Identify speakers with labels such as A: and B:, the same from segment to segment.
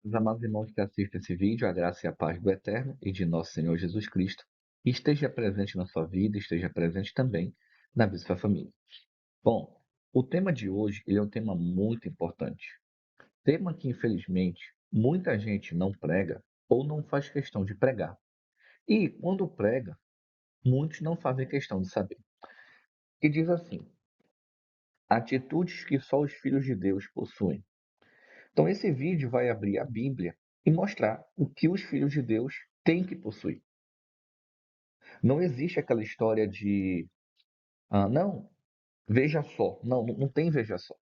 A: Os amados irmãos que assistem esse vídeo, a graça e a paz do Eterno e de nosso Senhor Jesus Cristo esteja presente na sua vida, esteja presente também na vida da sua família. Bom, o tema de hoje ele é um tema muito importante. Tema que, infelizmente, muita gente não prega ou não faz questão de pregar. E, quando prega, muitos não fazem questão de saber. E diz assim, atitudes que só os filhos de Deus possuem. Então, esse vídeo vai abrir a Bíblia e mostrar o que os filhos de Deus têm que possuir. Não existe aquela história de, não, veja só. Não, não tem veja só.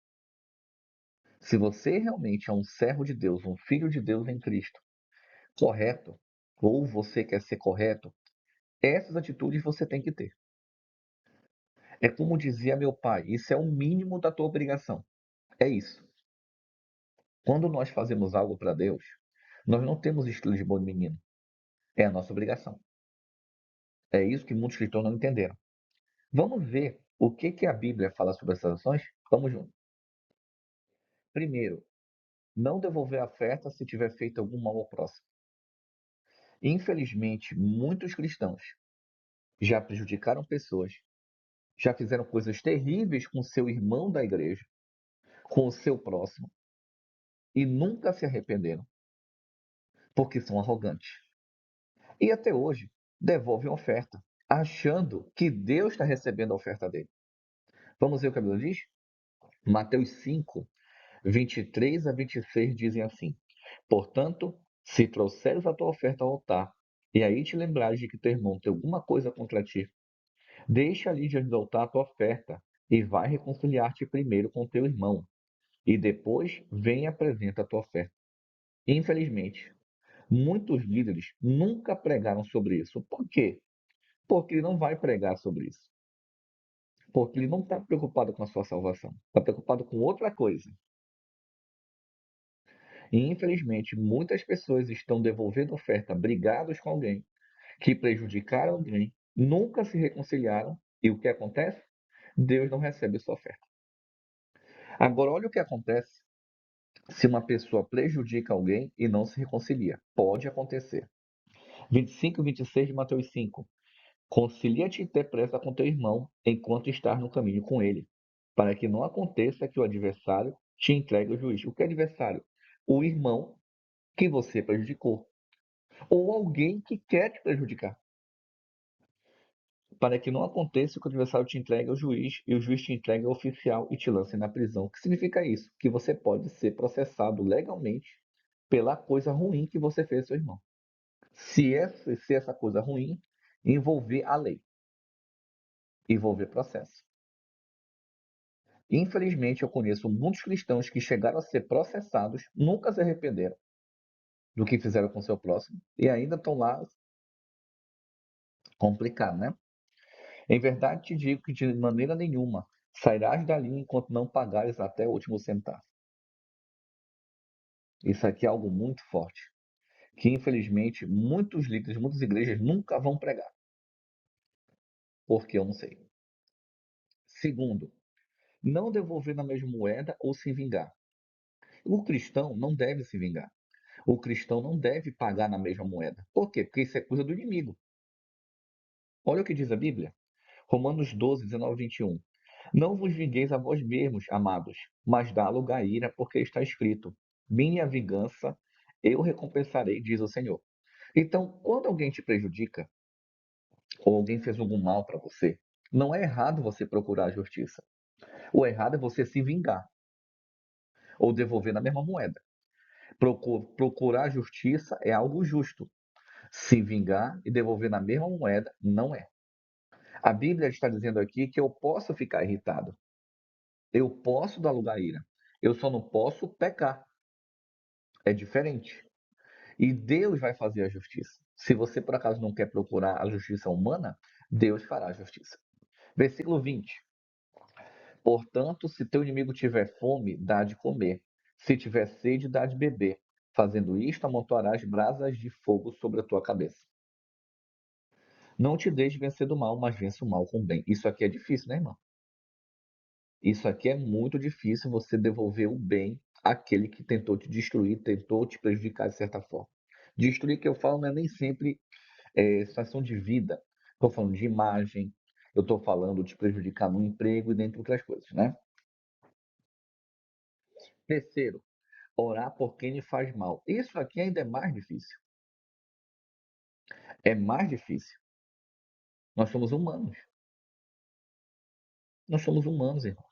A: Se você realmente é um servo de Deus, um filho de Deus em Cristo, correto, ou você quer ser correto, essas atitudes você tem que ter. É como dizia meu pai, isso é o mínimo da tua obrigação. É isso. Quando nós fazemos algo para Deus, nós não temos estilo de bom menino. É a nossa obrigação. É isso que muitos cristãos não entenderam. Vamos ver o que a Bíblia fala sobre essas ações? Vamos juntos. Primeiro, não devolver a oferta se tiver feito algum mal ao próximo. Infelizmente, muitos cristãos já prejudicaram pessoas, já fizeram coisas terríveis com seu irmão da igreja, com o seu próximo, e nunca se arrependeram, porque são arrogantes. E até hoje devolvem a oferta, achando que Deus está recebendo a oferta dele. Vamos ver o que a Bíblia diz? Mateus 5, 23 a 26 dizem assim: Portanto, se trouxeres a tua oferta ao altar, e aí te lembrares de que teu irmão tem alguma coisa contra ti, deixa ali diante do altar a tua oferta, e vai reconciliar-te primeiro com teu irmão, e depois vem e apresenta a tua oferta. Infelizmente, muitos líderes nunca pregaram sobre isso. Por quê? Porque ele não vai pregar sobre isso. Porque ele não está preocupado com a sua salvação. Está preocupado com outra coisa. E, infelizmente, muitas pessoas estão devolvendo oferta brigados com alguém, que prejudicaram alguém, nunca se reconciliaram, e o que acontece? Deus não recebe sua oferta. Agora, olha o que acontece se uma pessoa prejudica alguém e não se reconcilia. Pode acontecer. 25 e 26 de Mateus 5. Concilia-te depressa com teu irmão enquanto estás no caminho com ele, para que não aconteça que o adversário te entregue ao juiz. O que é adversário? O irmão que você prejudicou, ou alguém que quer te prejudicar, para que não aconteça que o adversário te entregue ao juiz e o juiz te entregue ao oficial e te lance na prisão. O que significa isso? Que você pode ser processado legalmente pela coisa ruim que você fez ao seu irmão. Se essa coisa ruim envolver a lei, envolver processo. Infelizmente, eu conheço muitos cristãos que chegaram a ser processados, nunca se arrependeram do que fizeram com seu próximo e ainda estão lá. Complicado, né? Em verdade te digo que de maneira nenhuma sairás dali enquanto não pagares até o último centavo. Isso aqui é algo muito forte, que infelizmente muitos líderes, muitas igrejas nunca vão pregar, porque eu não sei. Segundo, não devolver na mesma moeda ou se vingar. O cristão não deve se vingar. O cristão não deve pagar na mesma moeda. Por quê? Porque isso é coisa do inimigo. Olha o que diz a Bíblia. Romanos 12, 19 e 21. Não vos vingueis a vós mesmos, amados, mas dá lugar à ira, porque está escrito: Minha vingança eu recompensarei, diz o Senhor. Então, quando alguém te prejudica, ou alguém fez algum mal para você, não é errado você procurar a justiça. O errado é você se vingar, ou devolver na mesma moeda. Procurar a justiça é algo justo. Se vingar e devolver na mesma moeda, não é. A Bíblia está dizendo aqui que eu posso ficar irritado. Eu posso dar lugar à ira. Eu só não posso pecar. É diferente. E Deus vai fazer a justiça. Se você por acaso não quer procurar a justiça humana, Deus fará a justiça. Versículo 20. Portanto, se teu inimigo tiver fome, dá de comer. Se tiver sede, dá de beber. Fazendo isto, amontoarás brasas de fogo sobre a tua cabeça. Não te deixe vencer do mal, mas vença o mal com o bem. Isso aqui é difícil, né, irmão? Isso aqui é muito difícil, você devolver o bem aquele que tentou te destruir, tentou te prejudicar de certa forma. Destruir que eu falo não é nem sempre situação de vida. Estou falando de imagem, eu estou falando de prejudicar no emprego e dentre outras coisas, né? Terceiro, orar por quem lhe faz mal. Isso aqui ainda é mais difícil. É mais difícil. Nós somos humanos. Nós somos humanos, irmão.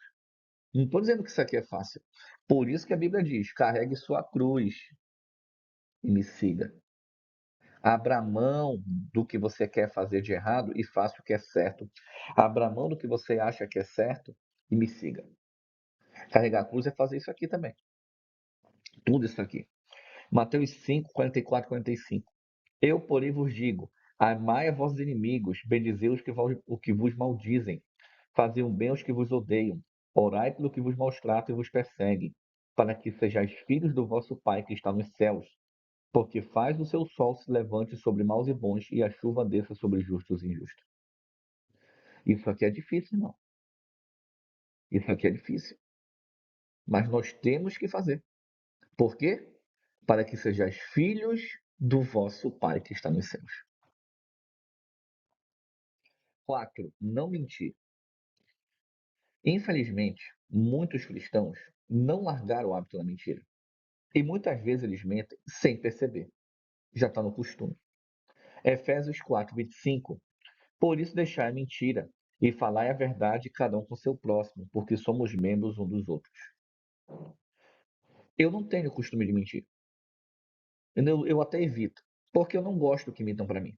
A: Não estou dizendo que isso aqui é fácil. Por isso que a Bíblia diz: carregue sua cruz e me siga. Abra mão do que você quer fazer de errado e faça o que é certo. Abra mão do que você acha que é certo e me siga. Carregar a cruz é fazer isso aqui também. Tudo isso aqui. Mateus 5, 44, 45. Eu, porém, vos digo: amai a vossos inimigos, bendizei os que vos maldizem, fazei o bem aos que vos odeiam, orai pelo que vos maltratam e vos perseguem, para que sejais filhos do vosso Pai que está nos céus, porque faz o seu sol se levante sobre maus e bons, e a chuva desça sobre justos e injustos. Isso aqui é difícil, não. Isso aqui é difícil. Mas nós temos que fazer. Por quê? Para que sejais filhos do vosso Pai que está nos céus. 4. Não mentir. Infelizmente, muitos cristãos não largaram o hábito da mentira. E muitas vezes eles mentem sem perceber. Já está no costume. Efésios 4, 25. Por isso deixai a mentira e falai a verdade cada um com seu próximo, porque somos membros um dos outros. Eu não tenho costume de mentir. Eu até evito, porque eu não gosto que mintam para mim.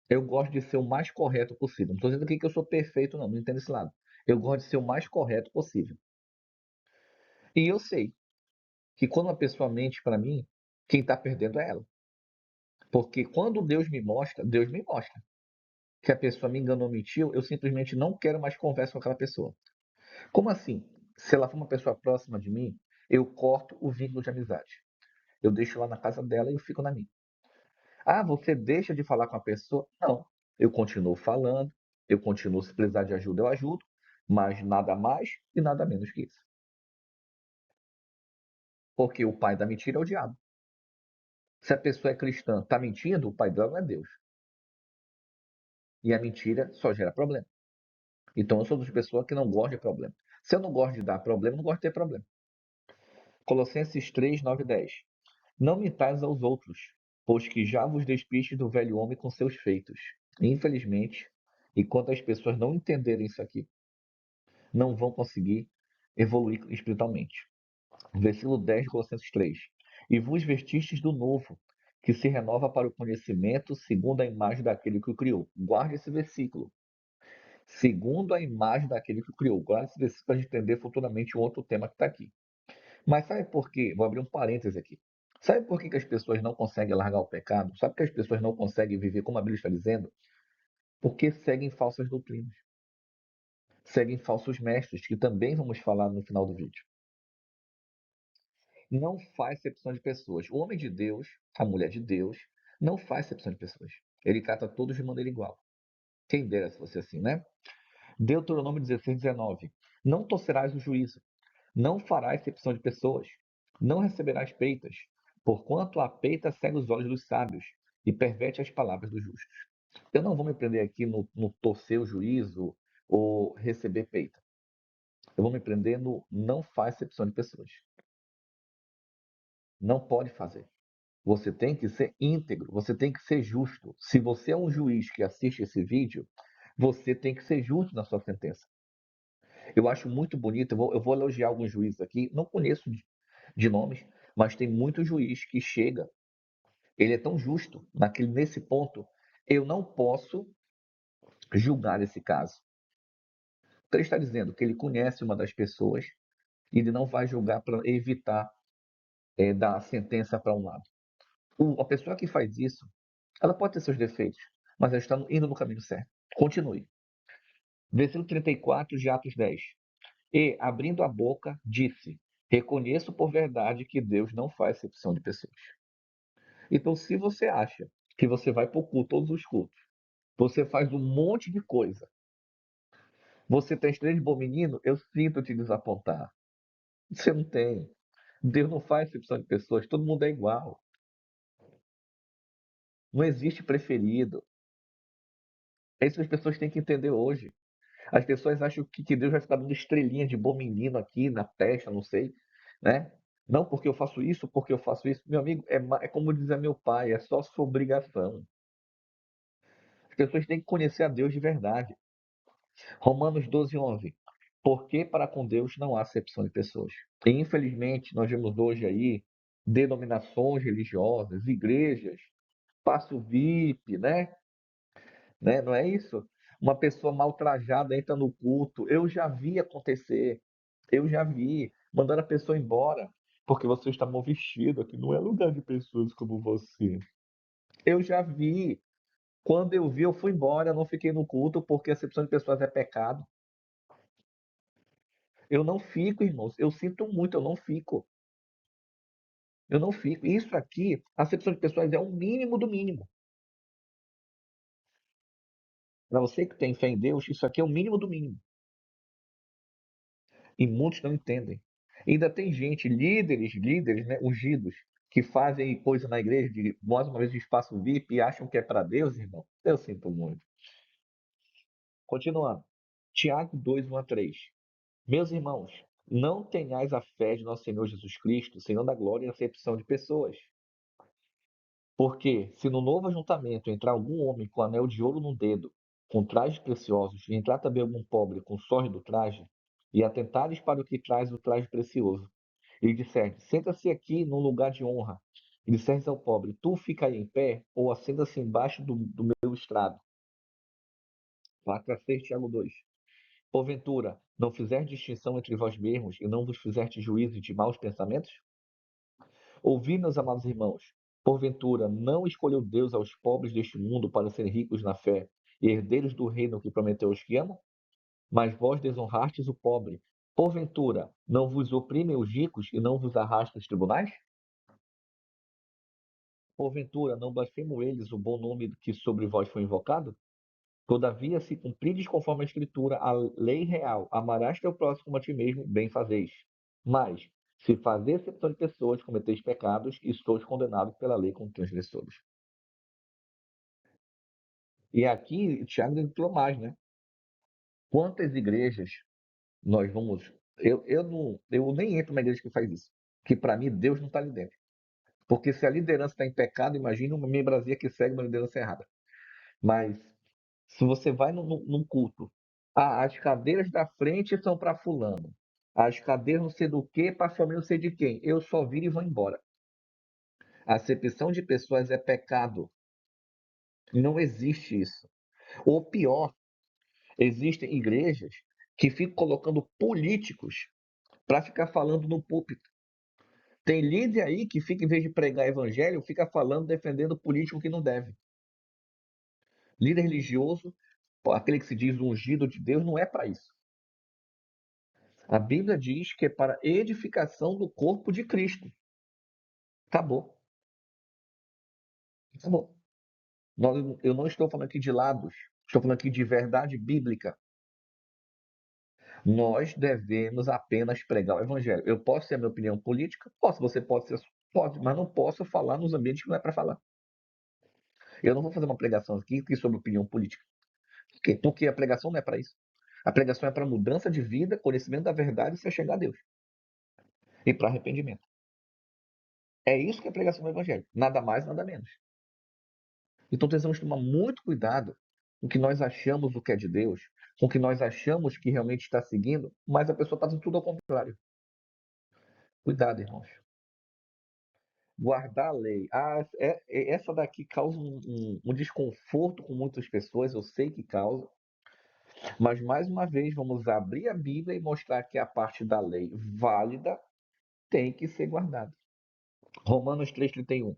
A: Eu gosto de ser o mais correto possível. Não estou dizendo aqui que eu sou perfeito, não. Não entendo esse lado. Eu gosto de ser o mais correto possível. E eu sei que quando uma pessoa mente para mim, quem está perdendo é ela. Porque quando Deus me mostra que a pessoa me enganou, mentiu, eu simplesmente não quero mais conversa com aquela pessoa. Como assim? Se ela for uma pessoa próxima de mim, eu corto o vínculo de amizade. Eu deixo lá na casa dela e eu fico na minha. Ah, você deixa de falar com a pessoa? Não. Eu continuo falando, eu continuo, se precisar de ajuda, eu ajudo, mas nada mais e nada menos que isso. Porque o pai da mentira é o diabo. Se a pessoa é cristã, está mentindo, o pai dela não é Deus. E a mentira só gera problema. Então eu sou das pessoas que não gostam de problema. Se eu não gosto de dar problema, eu não gosto de ter problema. Colossenses 3, 9 e 10. Não mintais aos outros, pois que já vos despistes do velho homem com seus feitos. Infelizmente, enquanto as pessoas não entenderem isso aqui, não vão conseguir evoluir espiritualmente. Versículo 10 de Colossenses 3. E vos vestistes do novo, que se renova para o conhecimento segundo a imagem daquele que o criou. Guarde esse versículo. Segundo a imagem daquele que o criou. Guarde esse versículo para a gente entender futuramente um outro tema que está aqui. Mas sabe por quê? Vou abrir um parêntese aqui. Sabe por que as pessoas não conseguem largar o pecado? Sabe por que as pessoas não conseguem viver como a Bíblia está dizendo? Porque seguem falsas doutrinas. Seguem falsos mestres, que também vamos falar no final do vídeo. Não faz acepção de pessoas. O homem de Deus, a mulher de Deus, não faz acepção de pessoas. Ele trata todos de maneira igual. Quem dera se fosse assim, né? Deuteronômio 16, 19. Não torcerás o juízo, não farás acepção de pessoas, não receberás peitas, porquanto a peita cega os olhos dos sábios e perverte as palavras dos justos. Eu não vou me prender aqui no torcer o juízo ou receber peita. Eu vou me prender no não faz acepção de pessoas. Não pode fazer. Você tem que ser íntegro, você tem que ser justo. Se você é um juiz que assiste esse vídeo, você tem que ser justo na sua sentença. Eu acho muito bonito, eu vou elogiar alguns juízes aqui, não conheço de nomes, mas tem muito juiz que chega, ele é tão justo nesse ponto, eu não posso julgar esse caso. Então, ele está dizendo que ele conhece uma das pessoas e ele não vai julgar para evitar dar a sentença para um lado. A pessoa que faz isso, ela pode ter seus defeitos, mas ela está indo no caminho certo. Continue. Versículo 34 de Atos 10. E, abrindo a boca, disse: reconheço por verdade que Deus não faz acepção de pessoas. Então, se você acha que você vai para o culto, todos os cultos, você faz um monte de coisa, você tem estrela de bom menino, eu sinto te desapontar. Você não tem. Deus não faz acepção de pessoas, todo mundo é igual. Não existe preferido. É isso que as pessoas têm que entender hoje. As pessoas acham que Deus vai ficar dando estrelinha de bom menino aqui na testa, não sei, né? Não porque eu faço isso, porque eu faço isso. Meu amigo, é como dizia meu pai, é só sua obrigação. As pessoas têm que conhecer a Deus de verdade. Romanos 12:11. Porque para com Deus não há acepção de pessoas. E, infelizmente, nós vemos hoje aí denominações religiosas, igrejas, passo VIP, né? Não é isso? Uma pessoa mal trajada entra no culto. Eu já vi acontecer. Eu já vi. Mandando a pessoa embora. Porque você está mal vestido. Aqui não é lugar de pessoas como você. Eu já vi. Quando eu vi, eu fui embora. Eu não fiquei no culto porque a acepção de pessoas é pecado. Eu não fico, irmãos. Eu sinto muito, eu não fico. Eu não fico. Isso aqui, a acepção de pessoas é o mínimo do mínimo. Para você que tem fé em Deus, isso aqui é o mínimo do mínimo. E muitos não entendem. Ainda tem gente, líderes, né, ungidos, que fazem coisa na igreja, mais uma vez, de espaço VIP e acham que é para Deus, irmão. Eu sinto muito. Continuando. Tiago 2, 1 a 3. Meus irmãos, não tenhais a fé de nosso Senhor Jesus Cristo, Senhor da glória e acepção de pessoas. Porque, se no novo ajuntamento entrar algum homem com anel de ouro no dedo, com trajes preciosos, e entrar também algum pobre com sorte do traje, e atentares para o que traz o traje precioso, e disser, senta-se aqui num lugar de honra, e disseres ao pobre, tu fica aí em pé, ou assenta-se embaixo do meu estrado. 4 a 6, Tiago 2. Porventura, não fizer distinção entre vós mesmos, e não vos fizerte juízo de maus pensamentos? Ouvi, meus amados irmãos, porventura não escolheu Deus aos pobres deste mundo para serem ricos na fé e herdeiros do reino que prometeu aos que amam? Mas vós desonrastes o pobre. Porventura não vos oprimem os ricos e não vos arrastam os tribunais? Porventura não blasfemam eles o bom nome que sobre vós foi invocado? Todavia, se cumprides conforme a Escritura, a lei real, amarás teu próximo como a ti mesmo, bem fazeis. Mas, se fazeis acepção de pessoas, cometeis pecados e sois condenados pela lei como transgressores. E aqui, Tiago entrou mais, né? Quantas igrejas nós vamos. Eu nem entro numa igreja que faz isso. Que para mim, Deus não está ali dentro. Porque se a liderança está em pecado, imagina uma membresia que segue uma liderança errada. Mas, se você vai num culto, as cadeiras da frente são para fulano. As cadeiras não sei do que, para família não sei de quem. Eu só viro e vou embora. A acepção de pessoas é pecado. Não existe isso. Ou pior, existem igrejas que ficam colocando políticos para ficar falando no púlpito. Tem líder aí que fica, em vez de pregar evangelho, fica falando, defendendo político que não deve. Líder religioso, aquele que se diz ungido de Deus, não é para isso. A Bíblia diz que é para edificação do corpo de Cristo. Acabou. Acabou. Eu não estou falando aqui de lados, estou falando aqui de verdade bíblica. Nós devemos apenas pregar o evangelho. Eu posso ter a minha opinião política? Posso. Você pode ser? Pode, mas não posso falar nos ambientes que não é para falar. Eu não vou fazer uma pregação aqui sobre opinião política. Por quê? Porque a pregação não é para isso. A pregação é para mudança de vida, conhecimento da verdade e se chegar a Deus. E para arrependimento. É isso que é a pregação do evangelho. Nada mais, nada menos. Então precisamos tomar muito cuidado com o que nós achamos do que é de Deus, com o que nós achamos que realmente está seguindo, mas a pessoa está fazendo tudo ao contrário. Cuidado, irmãos. Guardar a lei. Essa daqui causa um desconforto com muitas pessoas, eu sei que causa, mas mais uma vez vamos abrir a Bíblia e mostrar que a parte da lei válida tem que ser guardada. Romanos 3,31.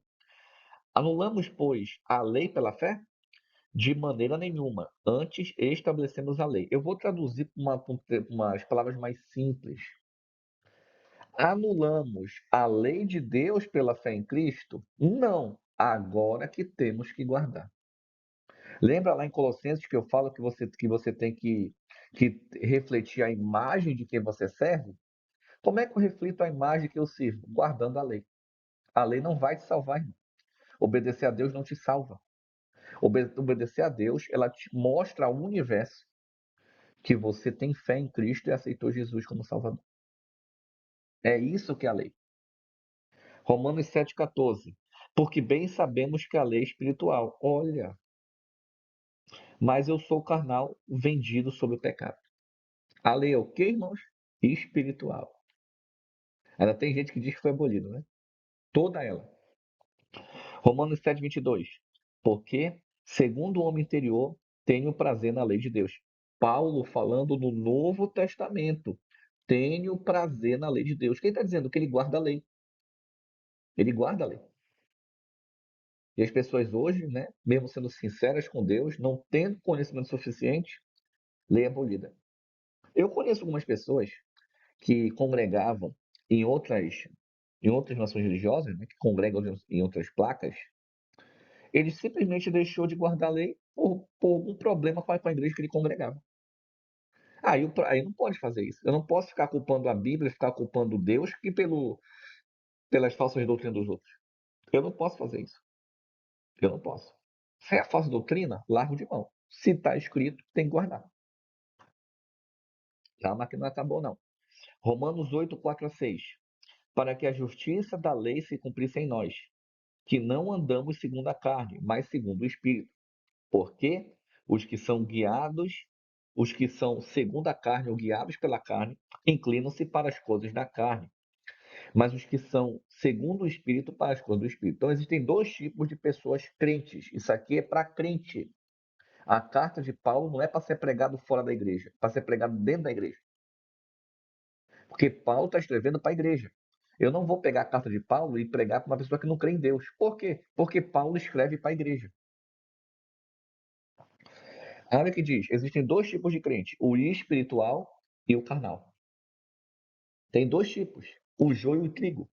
A: Anulamos, pois, a lei pela fé? De maneira nenhuma. Antes estabelecemos a lei. Eu vou traduzir com umas palavras mais simples. Anulamos a lei de Deus pela fé em Cristo? Não. Agora que temos que guardar. Lembra lá em Colossenses que eu falo que você tem que refletir a imagem de quem você serve? Como é que eu reflito a imagem que eu sirvo? Guardando a lei. A lei não vai te salvar, irmão. Obedecer a Deus não te salva. Obedecer a Deus, ela te mostra ao universo que você tem fé em Cristo e aceitou Jesus como Salvador. É isso que é a lei. Romanos 7,14. Porque bem sabemos que a lei é espiritual. Olha, mas eu sou carnal, vendido sob o pecado. A lei é o quê, irmãos? Espiritual. Ainda tem gente que diz que foi abolida, né? Toda ela. Romanos 7,22. Porque, segundo o homem interior, tenho prazer na lei de Deus. Paulo falando no Novo Testamento. Tenho prazer na lei de Deus. Quem está dizendo que ele guarda a lei? Ele guarda a lei. E as pessoas hoje, né, mesmo sendo sinceras com Deus, não tendo conhecimento suficiente, lei abolida. Eu conheço algumas pessoas que congregavam em outras nações religiosas, né, que congregam em outras placas. Ele simplesmente deixou de guardar a lei por algum problema com a igreja que ele congregava. Aí não pode fazer isso. Eu não posso ficar culpando a Bíblia, ficar culpando Deus pelas falsas doutrinas dos outros. Eu não posso fazer isso. Eu não posso. Se é falsa doutrina, largo de mão. Se está escrito, tem que guardar. Calma que não acabou, não. Romanos 8, 4 a 6. Para que a justiça da lei se cumprisse em nós, que não andamos segundo a carne, mas segundo o Espírito. Porque os que são segundo a carne ou guiados pela carne, inclinam-se para as coisas da carne, mas os que são segundo o Espírito para as coisas do Espírito. Então existem dois tipos de pessoas crentes. Isso aqui é para crente. A carta de Paulo não é para ser pregado fora da igreja, é para ser pregado dentro da igreja. Porque Paulo está escrevendo para a igreja. Eu não vou pegar a carta de Paulo e pregar para uma pessoa que não crê em Deus. Por quê? Porque Paulo escreve para a igreja. Olha o que diz: existem dois tipos de crente, o espiritual e o carnal. Tem dois tipos, o joio e o trigo.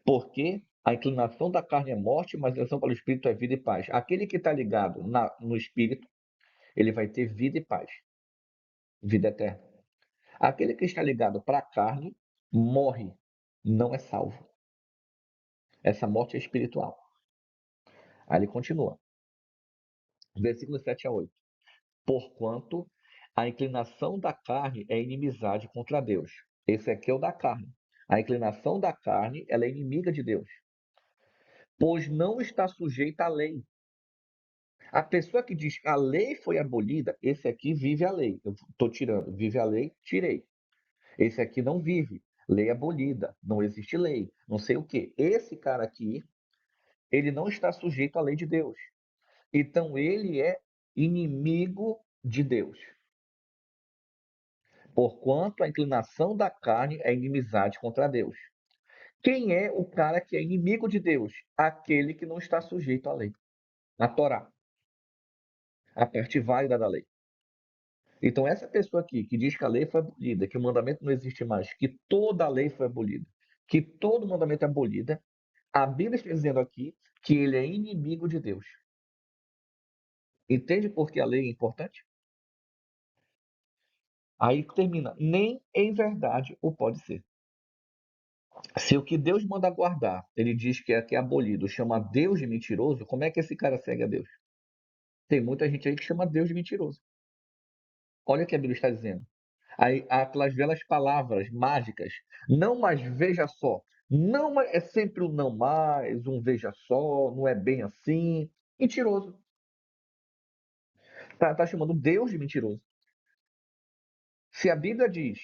A: Porque a inclinação da carne é morte, mas a inclinação para o espírito é vida e paz. Aquele que está ligado no espírito, ele vai ter vida e paz, vida eterna. Aquele que está ligado para a carne, morre, não é salvo. Essa morte é espiritual. Aí ele continua, versículos 7 a 8. Porquanto a inclinação da carne é inimizade contra Deus. Esse aqui é o da carne. A inclinação da carne, ela é inimiga de Deus, pois não está sujeita à lei. A pessoa que diz que a lei foi abolida, esse aqui vive a lei. Eu estou tirando, vive a lei, tirei. Esse aqui não vive, lei abolida, não existe lei, não sei o quê. Esse cara aqui, ele não está sujeito à lei de Deus. Então ele é inimigo de Deus. Porquanto a inclinação da carne é inimizade contra Deus. Quem é o cara que é inimigo de Deus? Aquele que não está sujeito à lei, à Torá, a parte válida da lei. Então, essa pessoa aqui que diz que a lei foi abolida, que o mandamento não existe mais, que toda a lei foi abolida, que todo mandamento é abolida, a Bíblia está dizendo aqui que ele é inimigo de Deus. Entende por que a lei é importante? Aí termina, nem em verdade o pode ser. Se o que Deus manda guardar, ele diz que é abolido, chama Deus de mentiroso, como é que esse cara segue a Deus? Tem muita gente aí que chama Deus de mentiroso. Olha o que a Bíblia está dizendo. Aí há aquelas belas palavras mágicas. Não, mas veja só. Não é sempre um não mais, um veja só, não é bem assim. Mentiroso. Tá chamando Deus de mentiroso. Se a Bíblia diz,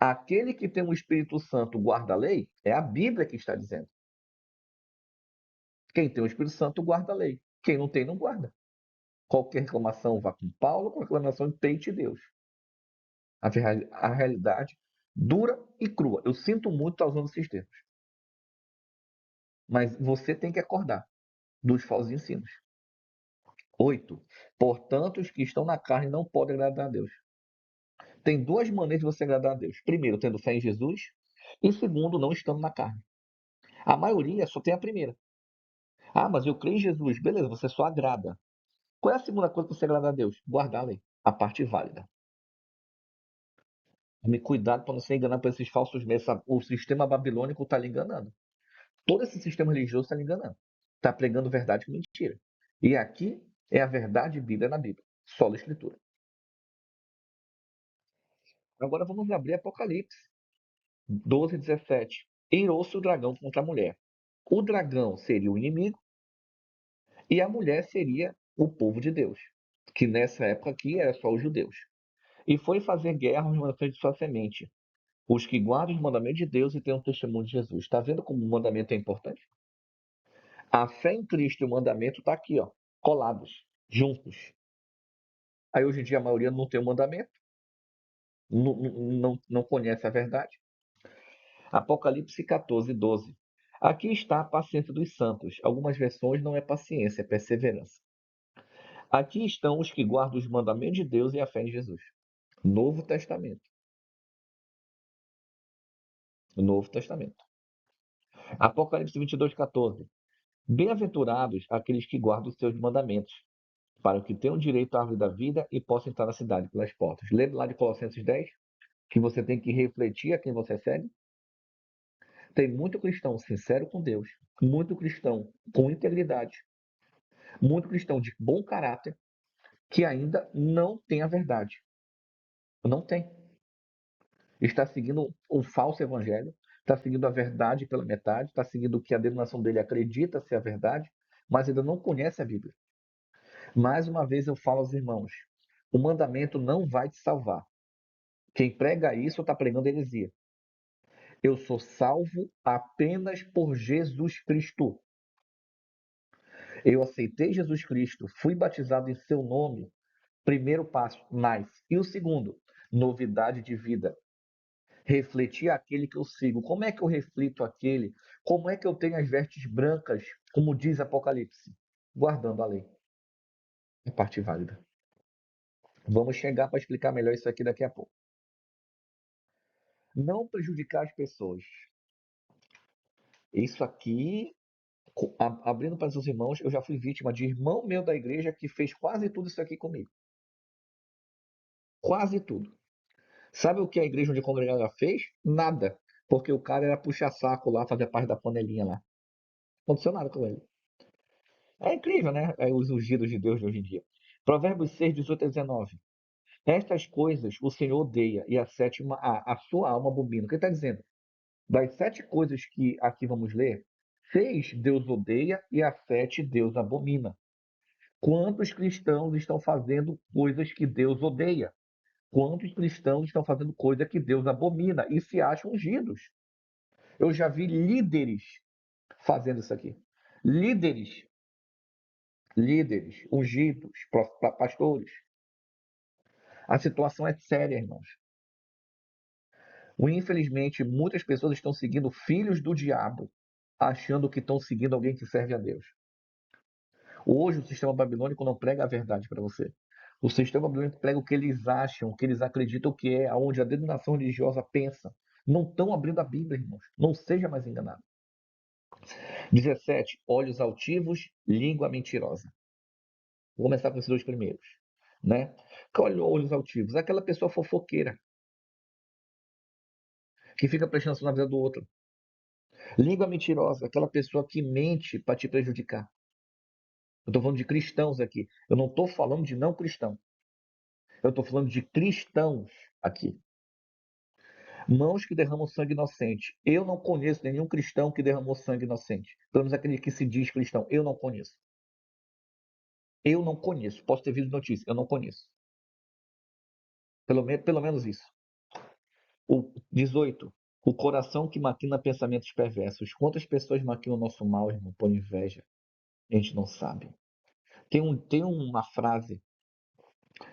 A: aquele que tem o Espírito Santo guarda a lei, é a Bíblia que está dizendo. Quem tem o Espírito Santo guarda a lei. Quem não tem, não guarda. Qualquer reclamação vá com Paulo, qualquer reclamação peite Deus. A realidade dura e crua. Eu sinto muito estar usando esses termos. Mas você tem que acordar dos falsos ensinos. 8. Portanto, os que estão na carne não podem agradar a Deus. Tem duas maneiras de você agradar a Deus. Primeiro, tendo fé em Jesus. E segundo, não estando na carne. A maioria só tem a primeira. Ah, mas eu creio em Jesus. Beleza, você só agrada. Qual é a segunda coisa para você agradar a Deus? Guardar a lei. A parte válida. Tome cuidado para não ser enganado por esses falsos mestres. O sistema babilônico está lhe enganando. Todo esse sistema religioso está lhe enganando. Está pregando verdade com mentira. E aqui é a verdade bíblica na Bíblia. Só a Escritura. Agora vamos abrir Apocalipse 12:17. Irou-se o dragão contra a mulher. O dragão seria o inimigo e a mulher seria o povo de Deus, que nessa época aqui era só os judeus. E foi fazer guerra aos mandamentos de sua semente, os que guardam os mandamentos de Deus e têm o testemunho de Jesus. Está vendo como o mandamento é importante? A fé em Cristo e o mandamento está aqui, ó, colados, juntos. Aí hoje em dia a maioria não tem o mandamento, não conhece a verdade. Apocalipse 14:12. Aqui está a paciência dos santos. Algumas versões não é paciência, é perseverança. Aqui estão os que guardam os mandamentos de Deus e a fé em Jesus. Novo Testamento. Novo Testamento. Apocalipse 22:14. Bem-aventurados aqueles que guardam os seus mandamentos, para que tenham direito à árvore da vida e possam entrar na cidade pelas portas. Lembra lá de Colossenses 10, que você tem que refletir a quem você segue? Tem muito cristão sincero com Deus, muito cristão com integridade, muito cristão de bom caráter, que ainda não tem a verdade. Não tem. Está seguindo um falso evangelho, está seguindo a verdade pela metade, está seguindo o que a denominação dele acredita ser a verdade, mas ainda não conhece a Bíblia. Mais uma vez eu falo aos irmãos, o mandamento não vai te salvar. Quem prega isso está pregando heresia. Eu sou salvo apenas por Jesus Cristo. Eu aceitei Jesus Cristo, fui batizado em seu nome. Primeiro passo, nice. E o segundo, novidade de vida. Refletir aquele que eu sigo. Como é que eu reflito aquele? Como é que eu tenho as vestes brancas, como diz Apocalipse? Guardando a lei. É parte válida. Vamos chegar para explicar melhor isso aqui daqui a pouco. Não prejudicar as pessoas. Isso aqui, abrindo para os seus irmãos, eu já fui vítima de irmão meu da igreja que fez quase tudo isso aqui comigo. Quase tudo. Sabe o que a igreja onde eu congregava fez? Nada. Porque o cara era puxa-saco lá, fazer parte da panelinha lá. Não aconteceu nada com ele. É incrível, né? É os ungidos de Deus de hoje em dia. Provérbios 6:18-19. Estas coisas o Senhor odeia e a sétima, a sua alma abomina. O que ele está dizendo? Das 7 coisas que aqui vamos ler, 6 Deus odeia e a 7 Deus abomina. Quantos cristãos estão fazendo coisas que Deus odeia? Quantos cristãos estão fazendo coisa que Deus abomina e se acham ungidos? Eu já vi líderes fazendo isso aqui. Líderes, líderes, ungidos, pastores. A situação é séria, irmãos. Infelizmente, muitas pessoas estão seguindo filhos do diabo, achando que estão seguindo alguém que serve a Deus. Hoje, o sistema babilônico não prega a verdade para você. O sistema babilônico prega o que eles acham, o que eles acreditam que é, aonde a denominação religiosa pensa. Não estão abrindo a Bíblia, irmãos. Não seja mais enganado. 17. Olhos altivos, língua mentirosa. Vou começar com esses dois primeiros. Né? Qual olhos altivos? Aquela pessoa fofoqueira, que fica prestando atenção na vida do outro. Língua mentirosa, aquela pessoa que mente para te prejudicar. Eu estou falando de cristãos aqui. Eu não estou falando de não cristão. Eu estou falando de cristãos aqui. Mãos que derramam sangue inocente. Eu não conheço nenhum cristão que derramou sangue inocente. Pelo menos aquele que se diz cristão. Eu não conheço. Eu não conheço. Posso ter visto notícia. Eu não conheço. Pelo menos isso. O 18. O coração que maquina pensamentos perversos. Quantas pessoas maquinam o nosso mal, irmão, por inveja? A gente não sabe. Tem uma frase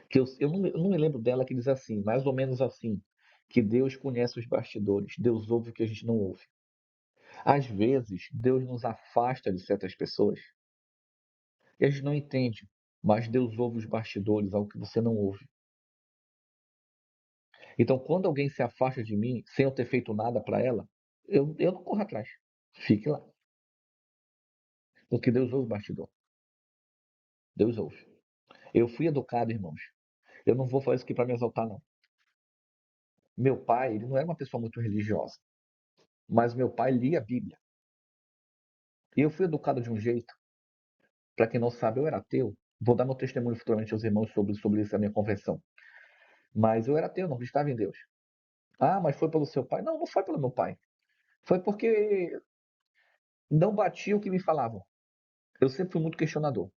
A: que eu não me lembro dela, que diz assim, mais ou menos assim, que Deus conhece os bastidores, Deus ouve o que a gente não ouve. Às vezes, Deus nos afasta de certas pessoas e a gente não entende, mas Deus ouve os bastidores, algo que você não ouve. Então, quando alguém se afasta de mim, sem eu ter feito nada para ela, eu não corro atrás. Fique lá. Porque Deus ouve o bastidor. Deus ouve. Eu fui educado, irmãos. Eu não vou fazer isso aqui para me exaltar, não. Meu pai, ele não era uma pessoa muito religiosa, mas meu pai lia a Bíblia. E eu fui educado de um jeito, para quem não sabe, eu era ateu. Vou dar meu testemunho futuramente aos irmãos sobre isso, a minha conversão. Mas eu era ateu, não acreditava em Deus. Ah, mas foi pelo seu pai? Não, não foi pelo meu pai. Foi porque não batia o que me falavam. Eu sempre fui muito questionador.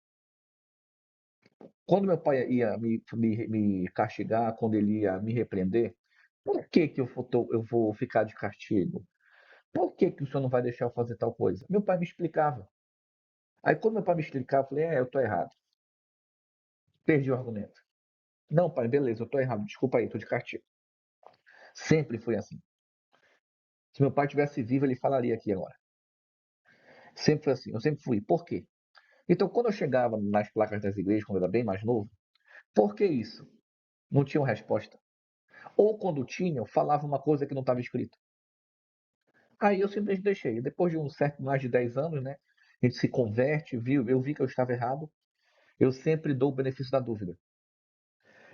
A: Quando meu pai ia me castigar, quando ele ia me repreender, por que que eu vou ficar de castigo? Por que que o senhor não vai deixar eu fazer tal coisa? Meu pai me explicava. Aí quando meu pai me explicava, eu falei, eu tô errado. Perdi o argumento. Não, pai, beleza, eu tô errado. Desculpa aí, tô de castigo. Sempre foi assim. Se meu pai tivesse vivo, ele falaria aqui agora. Sempre foi assim, eu sempre fui. Por quê? Então, quando eu chegava nas placas das igrejas, quando eu era bem mais novo, por que isso? Não tinham resposta. Ou quando tinham, falava uma coisa que não estava escrito. Aí eu simplesmente deixei. Depois de um certo mais de 10 anos, né? A gente se converte, viu? Eu vi que eu estava errado. Eu sempre dou o benefício da dúvida.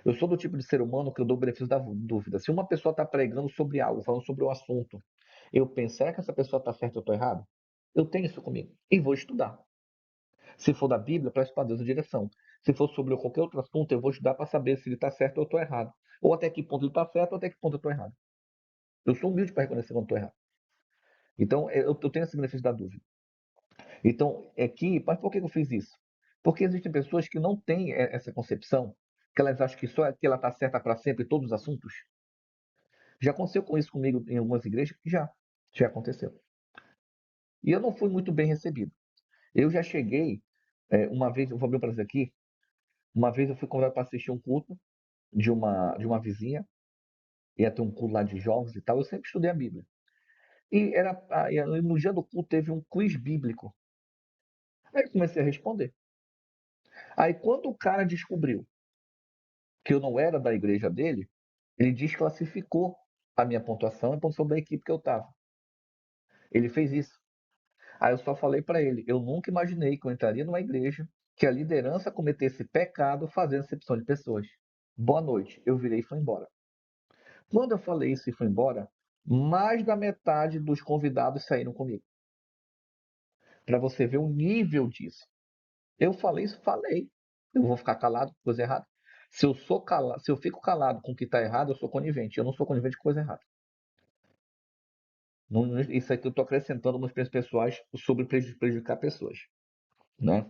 A: Eu sou do tipo de ser humano que eu dou o benefício da dúvida. Se uma pessoa está pregando sobre algo, falando sobre o assunto, eu penso, será que essa pessoa está certa ou estou errado? Eu tenho isso comigo e vou estudar. Se for da Bíblia, peço para Deus a direção. Se for sobre qualquer outro assunto, eu vou estudar para saber se ele está certo ou eu estou errado. Ou até que ponto ele está certo ou até que ponto eu estou errado. Eu sou humilde para reconhecer quando estou errado. Então, eu tenho esse benefício da dúvida. Então, mas por que eu fiz isso? Porque existem pessoas que não têm essa concepção, que elas acham que só que ela está certa para sempre em todos os assuntos. Já aconteceu com isso comigo em algumas igrejas? Já aconteceu. E eu não fui muito bem recebido. Eu já cheguei, uma vez, eu vou abrir para dizer aqui, uma vez eu fui convidado para assistir um culto de uma vizinha, ia ter um culto lá de jovens e tal, eu sempre estudei a Bíblia. E no dia do culto teve um quiz bíblico. Aí eu comecei a responder. Aí quando o cara descobriu que eu não era da igreja dele, ele desclassificou a minha pontuação e a pontuação da equipe que eu estava. Ele fez isso. Aí eu só falei para ele, eu nunca imaginei que eu entraria numa igreja que a liderança cometesse pecado fazendo acepção de pessoas. Boa noite. Eu virei e fui embora. Quando eu falei isso e fui embora, mais da metade dos convidados saíram comigo. Para você ver o nível disso. Eu falei isso, falei. Eu vou ficar calado com coisa errada. Se eu fico calado com o que está errado, eu sou conivente. Eu não sou conivente com coisa errada. Isso aqui eu estou acrescentando umas experiências pessoais sobre prejudicar pessoas, né?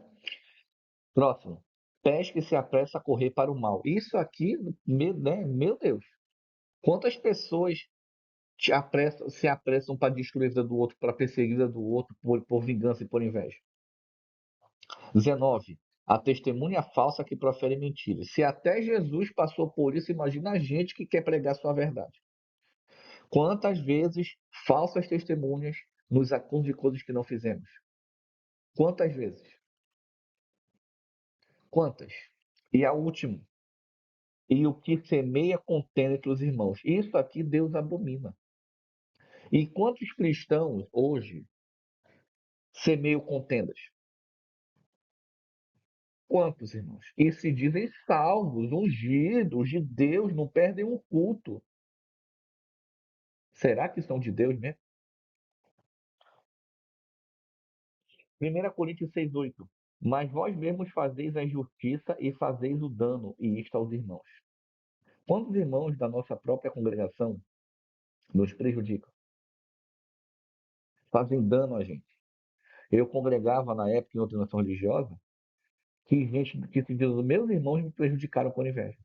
A: Próximo. Pesca e se apressa a correr para o mal. Isso aqui, meu Deus. Quantas pessoas se apressam para destruir a vida do outro, para perseguir a vida do outro, por vingança e por inveja? 19. A testemunha falsa que profere mentiras. Se até Jesus passou por isso, imagina a gente que quer pregar sua verdade. Quantas vezes falsas testemunhas nos acusam de coisas que não fizemos? Quantas vezes? Quantas? E a última. E o que semeia contenda entre os irmãos. Isso aqui Deus abomina. E quantos cristãos hoje semeiam contendas? Quantos, irmãos? E se dizem salvos, ungidos de Deus, não perdem um culto. Será que são de Deus mesmo? 1 Coríntios 6,8. Mas vós mesmos fazeis a injustiça e fazeis o dano, e isto aos irmãos. Quantos irmãos da nossa própria congregação nos prejudicam? Fazem dano a gente. Eu congregava na época em outra nação religiosa, que gente que se diz, meus irmãos me prejudicaram por inveja.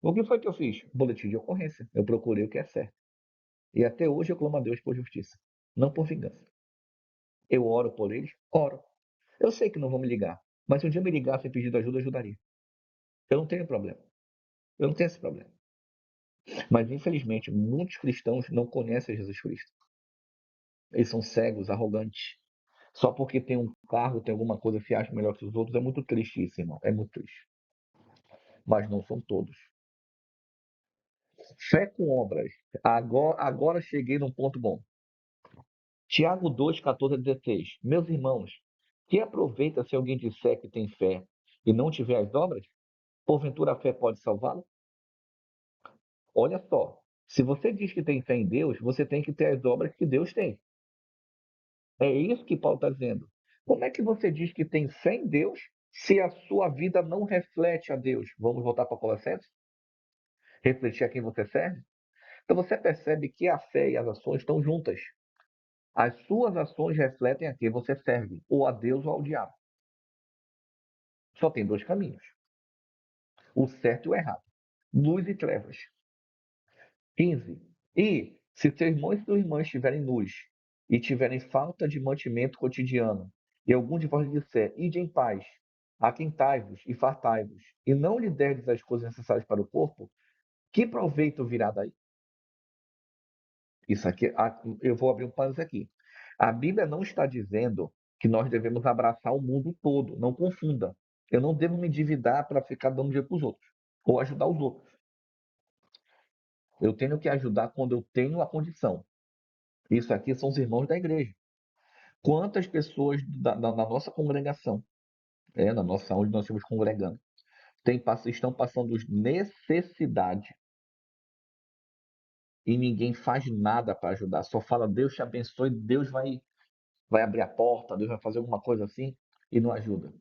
A: O que foi que eu fiz? Boletim de ocorrência. Eu procurei o que é certo. E até hoje eu clamo a Deus por justiça, não por vingança. Eu oro por eles? Oro. Eu sei que não vão me ligar, mas se um dia me ligassem pedindo ajuda, eu ajudaria. Eu não tenho problema. Eu não tenho esse problema. Mas, infelizmente, muitos cristãos não conhecem Jesus Cristo. Eles são cegos, arrogantes. Só porque tem um cargo, tem alguma coisa, se acha melhor que os outros. É muito triste isso, irmão. É muito triste. Mas não são todos. Fé com obras. Agora cheguei num ponto bom. Tiago 2, 14 a 16. Meus irmãos, que aproveita se alguém disser que tem fé e não tiver as obras? Porventura a fé pode salvá-lo? Olha só, se você diz que tem fé em Deus, você tem que ter as obras que Deus tem. É isso que Paulo está dizendo. Como é que você diz que tem fé em Deus se a sua vida não reflete a Deus? Vamos voltar para Colossenses? Refletir a quem você serve? Então você percebe que a fé e as ações estão juntas. As suas ações refletem a quem você serve, ou a Deus ou ao diabo. Só tem dois caminhos: o certo e o errado, luz e trevas. 15. E se teu irmão e tua irmã estiverem nus e tiverem falta de mantimento cotidiano, e algum de vós disser, ide em paz, aquentai-vos e fartai-vos, e não lhe derdes as coisas necessárias para o corpo, que proveito virá daí? Isso aqui, eu vou abrir um parênteses aqui. A Bíblia não está dizendo que nós devemos abraçar o mundo todo, não confunda. Eu não devo me endividar para ficar dando dinheiro para os outros, ou ajudar os outros. Eu tenho que ajudar quando eu tenho a condição. Isso aqui são os irmãos da igreja. Quantas pessoas da nossa congregação, na nossa, onde nós estamos congregando, estão passando necessidade e ninguém faz nada para ajudar, só fala Deus te abençoe, Deus vai abrir a porta, Deus vai fazer alguma coisa assim e não ajuda.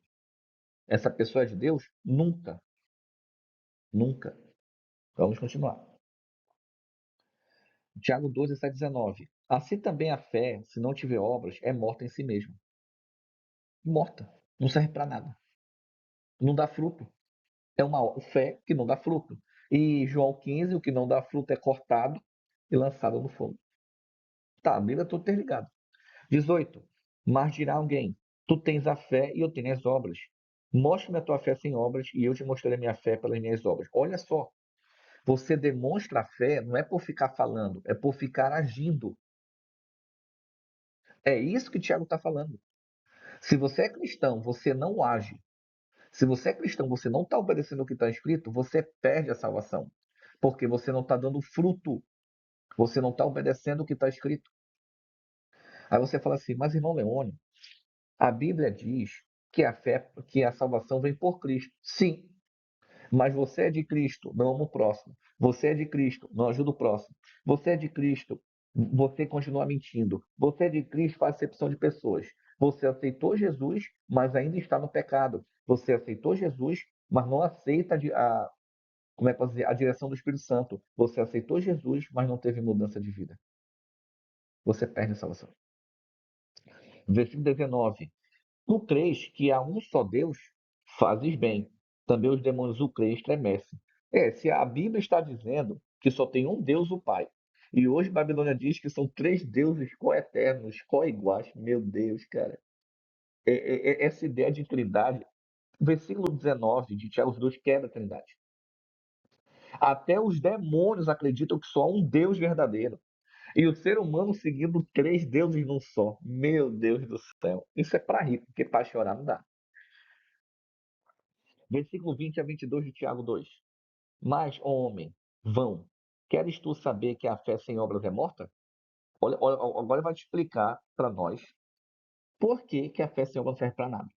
A: Essa pessoa é de Deus? Nunca, nunca. Vamos continuar. Tiago 2, 17, 19. Assim também a fé, se não tiver obras, é morta em si mesma. Morta. Não serve para nada. Não dá fruto. É uma fé que não dá fruto. E João 15, o que não dá fruto é cortado e lançado no fogo. Tá, a Bíblia é tudo interligado. 18. Mas dirá alguém: tu tens a fé e eu tenho as obras. Mostre-me a tua fé sem obras e eu te mostrarei a minha fé pelas minhas obras. Olha só, você demonstra a fé não é por ficar falando, é por ficar agindo. É isso que Tiago está falando. Se você é cristão, você não age. Se você é cristão, você não está obedecendo o que está escrito, você perde a salvação. Porque você não está dando fruto. Você não está obedecendo o que está escrito. Aí você fala assim, mas irmão Leônio, a Bíblia diz que a fé, que a salvação vem por Cristo. Sim, mas você é de Cristo, não ama o próximo. Você é de Cristo, não ajuda o próximo. Você é de Cristo, você continua mentindo. Você é de Cristo, faz acepção de pessoas. Você aceitou Jesus, mas ainda está no pecado. Você aceitou Jesus, mas não aceita como é que eu posso dizer, a direção do Espírito Santo. Você aceitou Jesus, mas não teve mudança de vida. Você perde a salvação. Versículo 19. Tu crês que há um só Deus? Fazes bem. Também os demônios o creem e estremecem. Se a Bíblia está dizendo que só tem um Deus, o Pai, e hoje Babilônia diz que são três deuses co-eternos, co-iguais, meu Deus, cara. Essa ideia de trindade, versículo 19 de Tiago 2 quebra a trindade. Até os demônios acreditam que só há um Deus verdadeiro. E o ser humano seguindo três deuses num só. Meu Deus do céu. Isso é para rir, porque para chorar não dá. Versículo 20 a 22 de Tiago 2. Mas, ó homem, vão. Queres tu saber que a fé sem obras é morta? Olha, agora ele vai te explicar para nós por que a fé sem obras não serve para nada.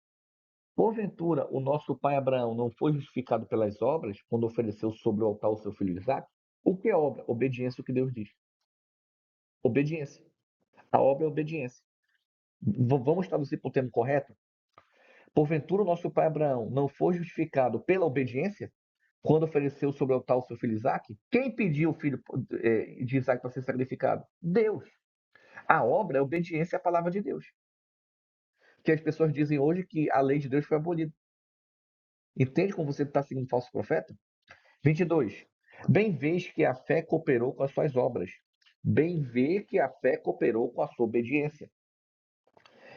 A: Porventura, o nosso pai Abraão não foi justificado pelas obras quando ofereceu sobre o altar o seu filho Isaac? O que é obra? Obediência ao que Deus diz. Obediência. A obra é obediência. Vamos traduzir para o termo correto? Porventura, o nosso pai Abraão não foi justificado pela obediência quando ofereceu sobre o altar o seu filho Isaac? Quem pediu o filho de Isaac para ser sacrificado? Deus. A obra é obediência à palavra de Deus. Que as pessoas dizem hoje que a lei de Deus foi abolida. Entende como você está seguindo um falso profeta? 22. Bem vês que a fé cooperou com as suas obras. Bem vê que a fé cooperou com a sua obediência.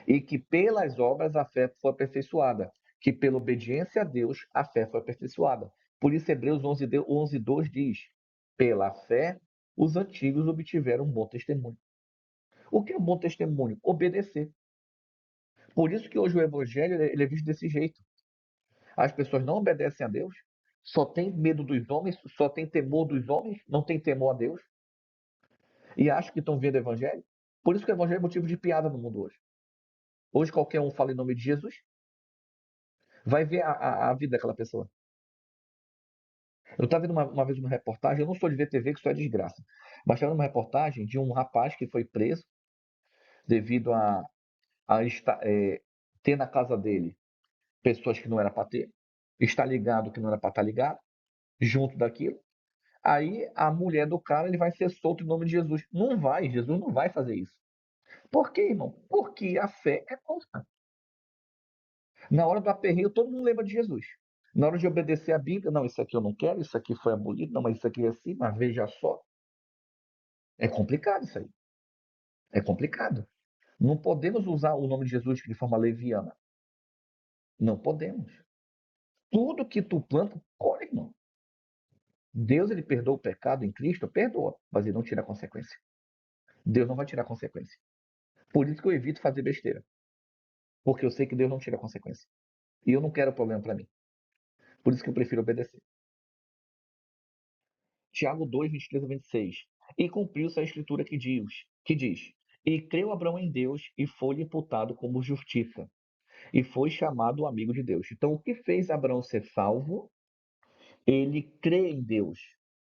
A: E que pelas obras a fé foi aperfeiçoada. Que pela obediência a Deus a fé foi aperfeiçoada. Por isso Hebreus 11:2 diz: pela fé os antigos obtiveram um bom testemunho. O que é um bom testemunho? Obedecer. Por isso que hoje o evangelho ele é visto desse jeito. As pessoas não obedecem a Deus, só tem medo dos homens, só tem temor dos homens, não tem temor a Deus, e acham que estão vendo o evangelho. Por isso que o evangelho é motivo de piada no mundo hoje. Hoje qualquer um fala em nome de Jesus, vai ver a vida daquela pessoa. Eu estava vendo uma vez uma reportagem, eu não sou de ver TV, que isso é desgraça, mas estava vendo uma reportagem de um rapaz que foi preso devido a ter na casa dele pessoas que não era para ter, estar ligado que não era para estar ligado, junto daquilo. Aí a mulher do cara ele vai ser solto em nome de Jesus. Não vai, Jesus não vai fazer isso. Por quê, irmão? Porque a fé é nossa. Na hora do aperreio, todo mundo lembra de Jesus. Na hora de obedecer a Bíblia, não, isso aqui eu não quero, isso aqui foi abolido, não, mas isso aqui é assim, mas veja só. É complicado isso aí. É complicado. Não podemos usar o nome de Jesus de forma leviana. Não podemos. Tudo que tu planta, colhe, irmão. Deus, ele perdoa o pecado em Cristo? Perdoa, mas ele não tira a consequência. Deus não vai tirar a consequência. Por isso que eu evito fazer besteira. Porque eu sei que Deus não tira a consequência. E eu não quero problema para mim. Por isso que eu prefiro obedecer. Tiago 2, 23 a 26. E cumpriu-se a escritura que diz: E creu Abraão em Deus e foi-lhe imputado como justiça. E foi chamado amigo de Deus. Então, o que fez Abraão ser salvo? Ele crê em Deus.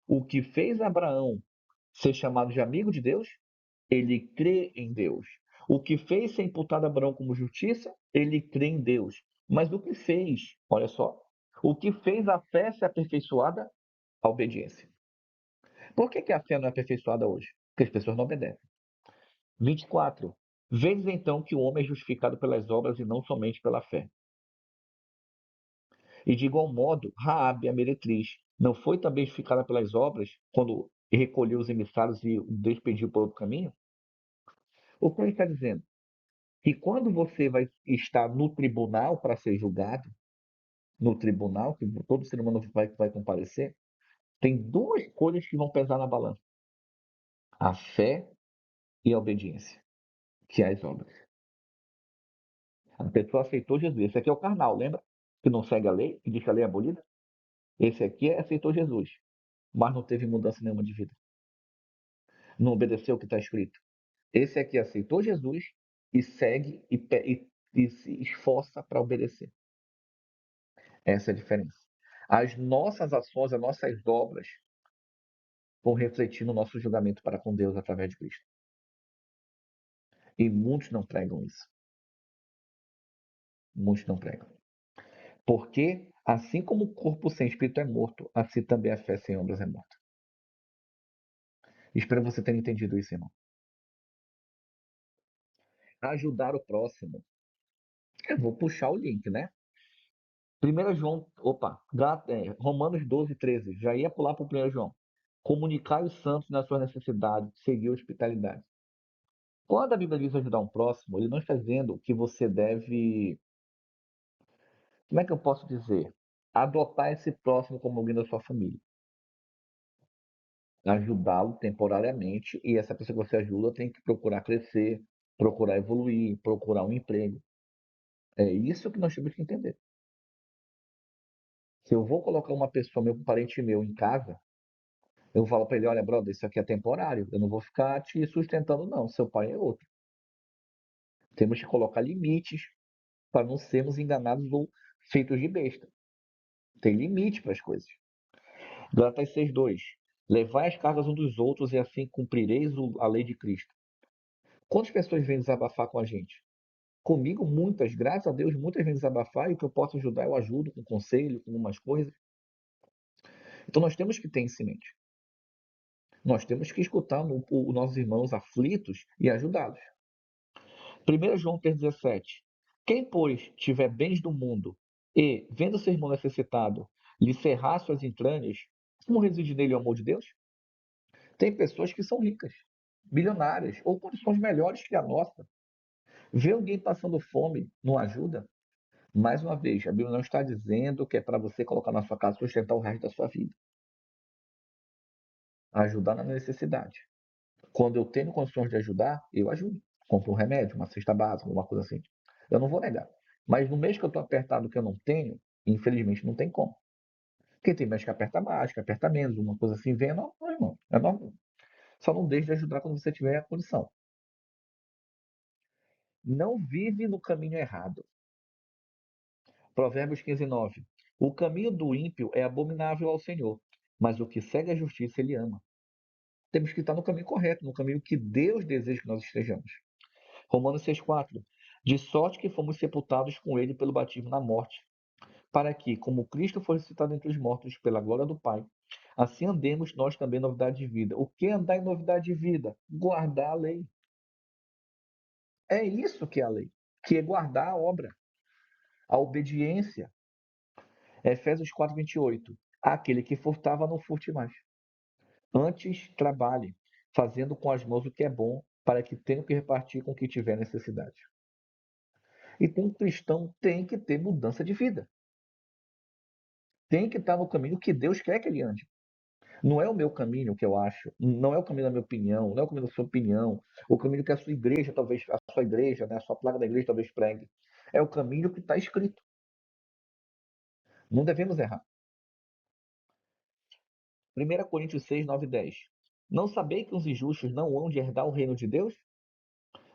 A: O que fez Abraão ser chamado de amigo de Deus? Ele crê em Deus. O que fez ser imputado a Abraão como justiça? Ele crê em Deus. Mas o que fez, olha só, o que fez a fé ser aperfeiçoada? A obediência. Por que a fé não é aperfeiçoada hoje? Porque as pessoas não obedecem. 24. Vês então que o homem é justificado pelas obras e não somente pela fé. E de igual modo, Raabe, a meretriz, não foi também justificada pelas obras quando recolheu os emissários e o despediu por outro caminho? O que ele está dizendo? Que quando você vai estar no tribunal para ser julgado, no tribunal, que todo ser humano vai comparecer, tem duas coisas que vão pesar na balança: a fé e a obediência, que é as obras. A pessoa aceitou Jesus. Esse aqui é o carnal, lembra? Que não segue a lei, que diz que a lei é abolida. Esse aqui aceitou Jesus, mas não teve mudança nenhuma de vida. Não obedeceu o que está escrito. Esse aqui aceitou Jesus e segue e se esforça para obedecer. Essa é a diferença. As nossas ações, as nossas obras vão refletir no nosso julgamento para com Deus através de Cristo. E muitos não pregam isso. Muitos não pregam. Porque, assim como o corpo sem espírito é morto, assim também a fé sem obras é morta. Espero você ter entendido isso, irmão. Ajudar o próximo. Eu vou puxar o link, né? 1 João, Romanos 12, 13. Já ia pular para o 1 João. Comunicar os santos nas suas necessidades, seguir a hospitalidade. Quando a Bíblia diz ajudar um próximo, ele não está dizendo que você deve, como é que eu posso dizer? Adotar esse próximo como alguém da sua família. Ajudá-lo temporariamente e essa pessoa que você ajuda tem que procurar crescer, procurar evoluir, procurar um emprego. É isso que nós temos que entender. Se eu vou colocar uma pessoa, meu parente meu, em casa, eu falo para ele, olha, brother, isso aqui é temporário, eu não vou ficar te sustentando, não. Seu pai é outro. Temos que colocar limites para não sermos enganados ou feitos de besta. Tem limite para as coisas. Gálatas 6:2. Levai as cargas uns dos outros e assim cumprireis a lei de Cristo. Quantas pessoas vêm desabafar com a gente? Comigo, muitas, graças a Deus, muitas vêm desabafar e o que eu posso ajudar, eu ajudo com conselho, com umas coisas. Então nós temos que ter isso em mente. Nós temos que escutar os nossos irmãos aflitos e ajudá-los. 1 João 3,17. Quem, pois, tiver bens do mundo e, vendo seu irmão necessitado, lhe cerrar suas entranhas, como reside nele o amor de Deus? Tem pessoas que são ricas, bilionárias, ou condições melhores que a nossa. Vê alguém passando fome, não ajuda? Mais uma vez, a Bíblia não está dizendo que é para você colocar na sua casa e sustentar o resto da sua vida. Ajudar na necessidade. Quando eu tenho condições de ajudar, eu ajudo. Compro um remédio, uma cesta básica, uma coisa assim. Eu não vou negar. Mas no mês que eu estou apertado que eu não tenho, infelizmente não tem como. Porque tem mês que aperta mais, que aperta menos, uma coisa assim vem, é normal, irmão. É normal. Só não deixe de ajudar quando você tiver a condição. Não vive no caminho errado. Provérbios 15:9. O caminho do ímpio é abominável ao Senhor, mas o que segue a justiça ele ama. Temos que estar no caminho correto, no caminho que Deus deseja que nós estejamos. Romanos 6,4. De sorte que fomos sepultados com ele pelo batismo na morte, para que, como Cristo foi ressuscitado entre os mortos pela glória do Pai, assim andemos nós também em novidade de vida. O que é andar em novidade de vida? Guardar a lei. É isso que é a lei, que é guardar a obra, a obediência. Efésios 4,28. Aquele que furtava, não furte mais. Antes, trabalhe, fazendo com as mãos o que é bom, para que tenha que repartir com o que tiver necessidade. Então, um cristão tem que ter mudança de vida. Tem que estar no caminho que Deus quer que ele ande. Não é o meu caminho que eu acho, não é o caminho da minha opinião, não é o caminho da sua opinião, o caminho que a sua igreja, talvez, a sua igreja, né, a sua placa da igreja talvez pregue. É o caminho que está escrito. Não devemos errar. 1 Coríntios 6, 9 e 10. Não sabeis que os injustos não hão de herdar o reino de Deus?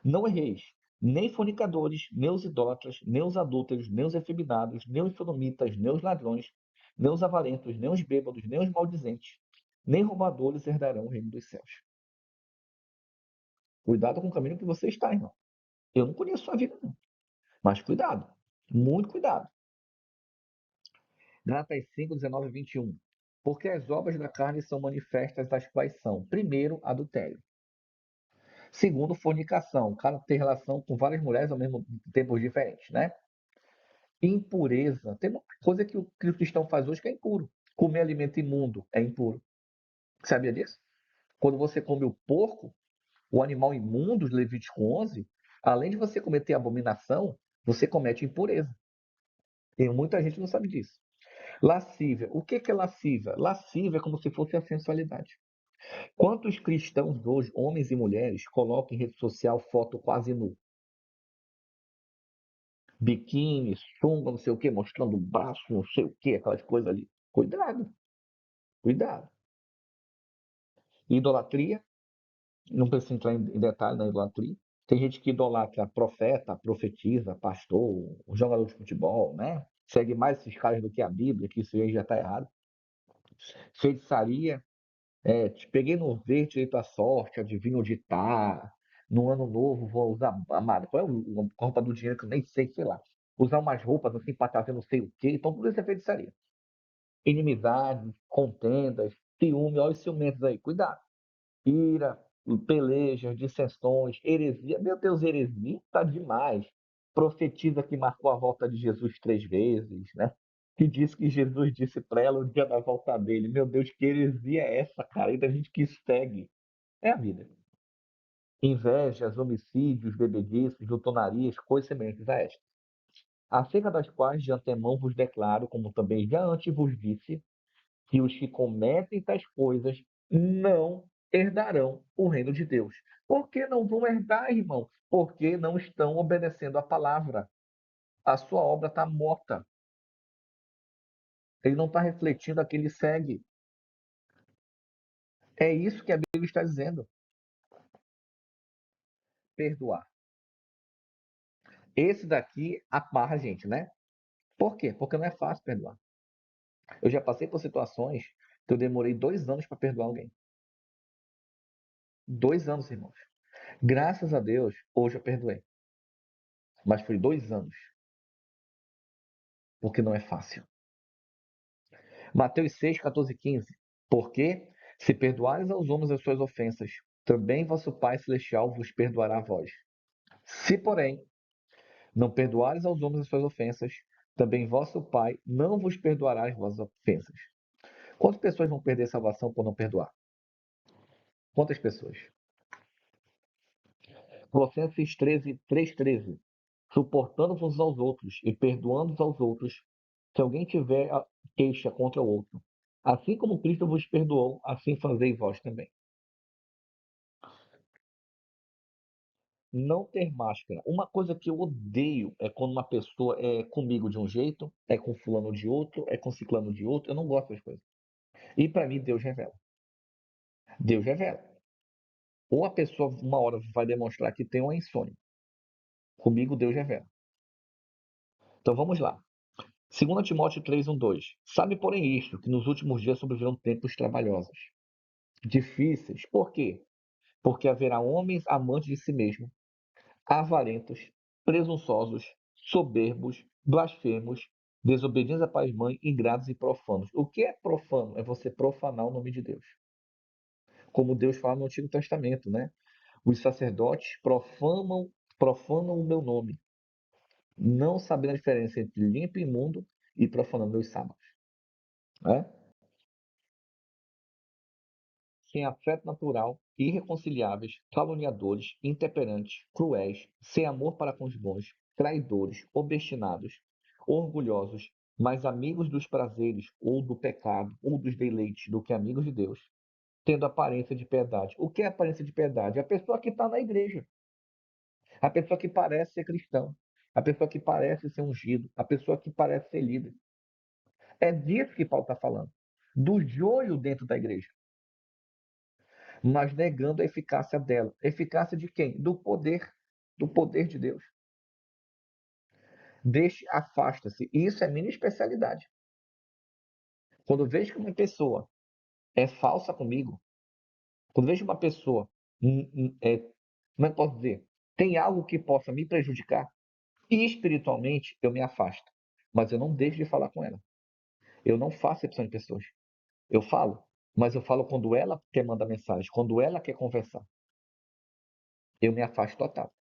A: Não erreis, nem fornicadores, nem os idólatras, nem os adúlteros, nem os efeminados, nem os sodomitas, nem os ladrões, nem os avarentos, nem os bêbados, nem os maldizentes, nem roubadores herdarão o reino dos céus. Cuidado com o caminho que você está, irmão. Eu não conheço sua vida, não. Mas cuidado. Muito cuidado. Gálatas 5, 19 e 21. Porque as obras da carne são manifestas, as quais são, primeiro, adultério. Segundo, fornicação. O cara tem relação com várias mulheres ao mesmo tempo diferentes, né? Impureza. Tem uma coisa que o cristão faz hoje que é impuro. Comer alimento imundo é impuro. Sabia disso? Quando você come o porco, o animal imundo, Levítico 11, além de você cometer abominação, você comete impureza. E muita gente não sabe disso. Lascívia. O que é lascívia? Lascívia é como se fosse a sensualidade. Quantos cristãos hoje, homens e mulheres, colocam em rede social foto quase nu? Biquíni, sunga, não sei o que, mostrando o braço, não sei o que, aquelas coisas ali. Cuidado, cuidado. Idolatria, não precisa entrar em detalhe na idolatria. Tem gente que idolatra profeta, profetiza, pastor, jogador de futebol, né? Segue mais esses caras do que a Bíblia, que isso aí já está errado. Feitiçaria, te peguei no verde, tirei tua sorte, adivinha onde tá. No ano novo vou usar, amado, qual é a roupa do dinheiro que eu nem sei lá. Usar umas roupas assim para trazer não sei o quê. Então tudo isso é feitiçaria. Inimizades, contendas, ciúme, olha os ciumentos aí, cuidado. Ira, pelejas, dissensões, heresia. Meu Deus, heresia tá demais. Profetiza que marcou a volta de Jesus 3 vezes, né? Que disse que Jesus disse para ela o dia da volta dele. Meu Deus, que heresia é essa, cara? E da gente que segue. É a vida. Invejas, homicídios, bebedices, glutonarias, coisas semelhantes a esta. Acerca das quais de antemão vos declaro, como também já antes vos disse, que os que cometem tais coisas não herdarão o reino de Deus. Por que não vão herdar, irmão? Porque não estão obedecendo a palavra. A sua obra está morta. Ele não está refletindo a quem ele segue. É isso que a Bíblia está dizendo. Perdoar. Esse daqui amarra a gente, né? Por quê? Porque não é fácil perdoar. Eu já passei por situações que eu demorei 2 anos para perdoar alguém. 2 anos, irmãos. Graças a Deus, hoje eu perdoei. Mas foi 2 anos, porque não é fácil. Mateus 6, 14 e 15. Porque, se perdoares aos homens as suas ofensas, também vosso Pai Celestial vos perdoará a vós. Se, porém, não perdoares aos homens as suas ofensas, também vosso Pai não vos perdoará as vossas ofensas. Quantas pessoas vão perder salvação por não perdoar? Quantas pessoas? Colossenses 13, 3,13. Suportando-vos aos outros e perdoando-vos aos outros, se alguém tiver queixa contra o outro. Assim como Cristo vos perdoou, assim fazei vós também. Não ter máscara. Uma coisa que eu odeio é quando uma pessoa é comigo de um jeito, é com fulano de outro, é com ciclano de outro. Eu não gosto das coisas. E para mim, Deus revela. Deus revela. Ou a pessoa, uma hora, vai demonstrar que tem uma insônia. Comigo, Deus revela. Então vamos lá. 2 Timóteo 3:1-2. Sabe, porém, isto, que nos últimos dias sobrevirão tempos trabalhosos, difíceis. Por quê? Porque haverá homens amantes de si mesmos, avarentos, presunçosos, soberbos, blasfemos, desobedientes a pai e mãe, ingratos e profanos. O que é profano? É você profanar o nome de Deus. Como Deus fala no Antigo Testamento, né? Os sacerdotes profanam o meu nome, não sabendo a diferença entre limpo e imundo e profanando meus sábados. Né? Sem afeto natural, irreconciliáveis, caluniadores, intemperantes, cruéis, sem amor para com os bons, traidores, obstinados, orgulhosos, mais amigos dos prazeres ou do pecado ou dos deleites do que amigos de Deus, tendo aparência de piedade. O que é aparência de piedade? É a pessoa que está na igreja, a pessoa que parece ser cristão, a pessoa que parece ser ungido, a pessoa que parece ser líder. É disso que Paulo está falando, do joio dentro da igreja, mas negando a eficácia dela. Eficácia de quem? Do poder de Deus. Deixe, afasta-se. Isso é minha especialidade. Quando eu vejo que uma pessoa é falsa comigo, quando eu vejo uma pessoa, como é que eu posso dizer, tem algo que possa me prejudicar, e espiritualmente eu me afasto. Mas eu não deixo de falar com ela. Eu não faço exceção de pessoas. Eu falo, mas eu falo quando ela quer mandar mensagem, quando ela quer conversar. Eu me afasto total.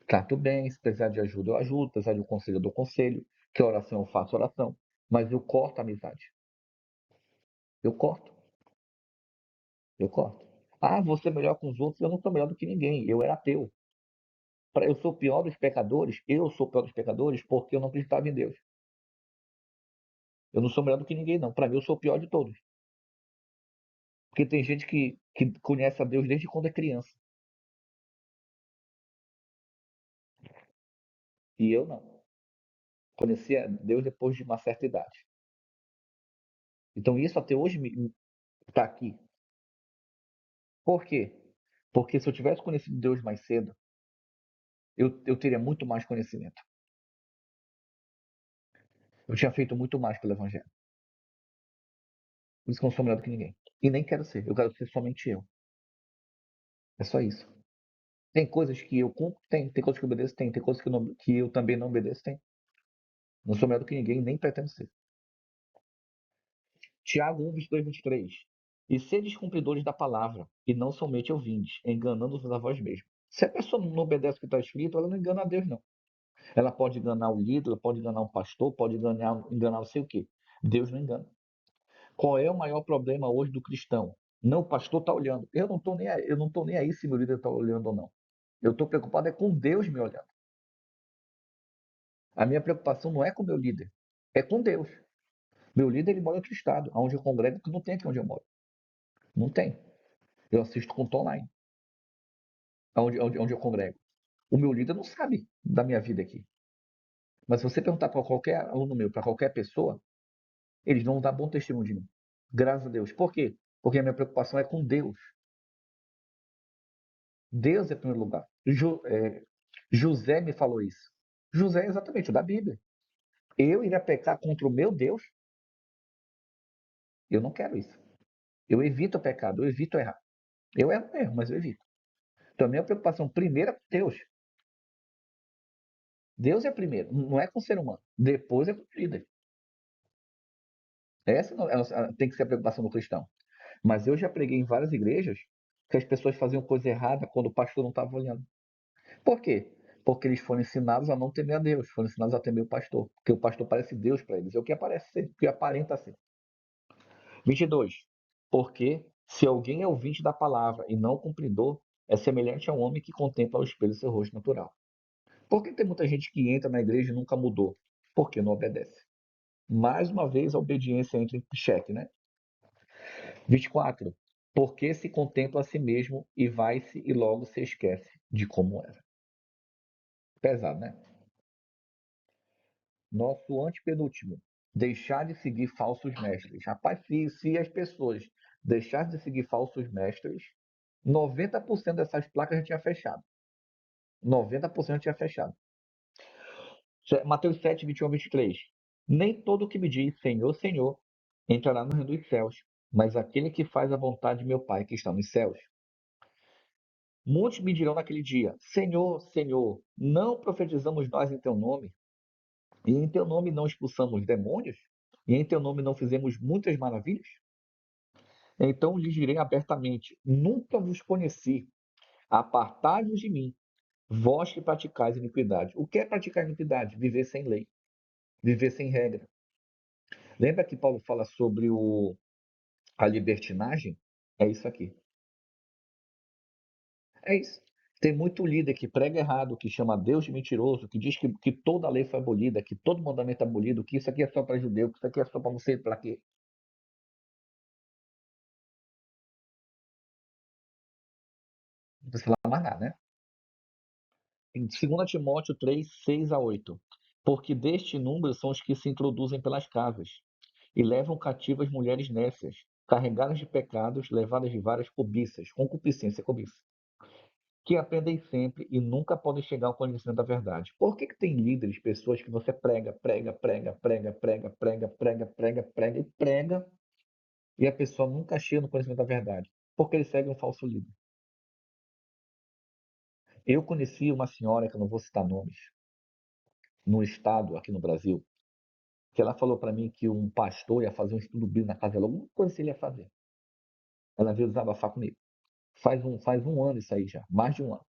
A: Trato bem, se precisar de ajuda, eu ajudo, se precisar de um conselho, eu dou conselho, que oração eu faço oração, mas eu corto a amizade. Eu corto, eu corto. Ah, você é melhor com os outros, eu não sou melhor do que ninguém, eu era ateu. Eu sou o pior dos pecadores, eu sou o pior dos pecadores porque eu não acreditava em Deus. Eu não sou melhor do que ninguém, não. Para mim, eu sou o pior de todos. Porque tem gente que conhece a Deus desde quando é criança. E eu não. Conheci a Deus depois de uma certa idade. Então isso até hoje está aqui. Por quê? Porque se eu tivesse conhecido Deus mais cedo, eu teria muito mais conhecimento. Eu tinha feito muito mais pelo Evangelho. Por isso que eu não sou melhor do que ninguém. E nem quero ser. Eu quero ser somente eu. É só isso. Tem coisas que eu cumpro? Tem. Tem coisas que eu obedeço? Tem. Tem coisas que eu também não obedeço? Tem. Não sou melhor do que ninguém, nem pretendo ser. Tiago 1, 22, 23. E sedes cumpridores da palavra, e não somente ouvintes, enganando-vos a vós mesmos. Se a pessoa não obedece o que está escrito, ela não engana a Deus, não. Ela pode enganar o líder, ela pode enganar um pastor, pode enganar não sei o quê. Deus não engana. Qual é o maior problema hoje do cristão? Não, o pastor está olhando. Eu não estou nem aí se meu líder está olhando ou não. Eu estou preocupado é com Deus me olhando. A minha preocupação não é com o meu líder, é com Deus. Meu líder ele mora em outro estado, onde eu congrego, que não tem aqui onde eu moro. Não tem. Eu assisto culto online, onde eu congrego. O meu líder não sabe da minha vida aqui. Mas se você perguntar para qualquer aluno meu, para qualquer pessoa, eles vão dar bom testemunho de mim. Graças a Deus. Por quê? Porque a minha preocupação é com Deus. Deus é em primeiro lugar. José me falou isso. José é exatamente o da Bíblia. Eu iria pecar contra o meu Deus? Eu não quero isso. Eu evito o pecado, eu evito errar. Eu erro mesmo, mas eu evito. Então, a minha preocupação primeira é com Deus. Deus é primeiro, não é com o ser humano. Depois é com o líder. Essa tem que ser a preocupação do cristão. Mas eu já preguei em várias igrejas que as pessoas faziam coisa errada quando o pastor não estava olhando. Por quê? Porque eles foram ensinados a não temer a Deus, foram ensinados a temer o pastor. Porque o pastor parece Deus para eles. É o que aparece ser, o que aparenta ser. 22. Porque se alguém é ouvinte da palavra e não cumpridor, é semelhante a um homem que contempla ao espelho seu rosto natural. Por que tem muita gente que entra na igreja e nunca mudou? Porque não obedece. Mais uma vez a obediência entra em xeque, né? 24. Porque se contempla a si mesmo e vai-se e logo se esquece de como era. Pesado, né? Nosso antepenúltimo. Deixar de seguir falsos mestres. Rapaz, se as pessoas deixarem de seguir falsos mestres, 90% dessas placas já tinha fechado. 90% já tinha fechado. Mateus 7, 21 a 23. Nem todo o que me diz Senhor, Senhor entrará no reino dos céus, mas aquele que faz a vontade de meu Pai que está nos céus. Muitos me dirão naquele dia: Senhor, Senhor, não profetizamos nós em teu nome? E em teu nome não expulsamos demônios? E em teu nome não fizemos muitas maravilhas? Então lhes direi abertamente: Nunca vos conheci. Apartai-vos de mim, vós que praticais iniquidade. O que é praticar iniquidade? Viver sem lei, viver sem regra. Lembra que Paulo fala sobre a libertinagem? É isso aqui. É isso. Tem muito líder que prega errado, que chama Deus de mentiroso, que diz que toda a lei foi abolida, que todo mandamento é abolido, que isso aqui é só para judeu, que isso aqui é só para você, para quê? Não precisa falar mais nada, né? Em 2 Timóteo 3, 6 a 8. Porque deste número são os que se introduzem pelas casas e levam cativas mulheres nécias, carregadas de pecados, levadas de várias cobiças, concupiscência, cobiça, que aprendem sempre e nunca podem chegar ao conhecimento da verdade. Por que tem líderes, pessoas que você prega, prega, prega, prega, prega, prega, prega, prega, prega e prega, e a pessoa nunca chega no conhecimento da verdade? Porque eles seguem um falso líder. Eu conheci uma senhora, que eu não vou citar nomes, no estado aqui no Brasil, que ela falou para mim que um pastor ia fazer um estudo bíblico na casa dela, alguma coisa assim ele ia fazer. Ela veio desabafar comigo. Faz um ano isso aí já, mais de um ano.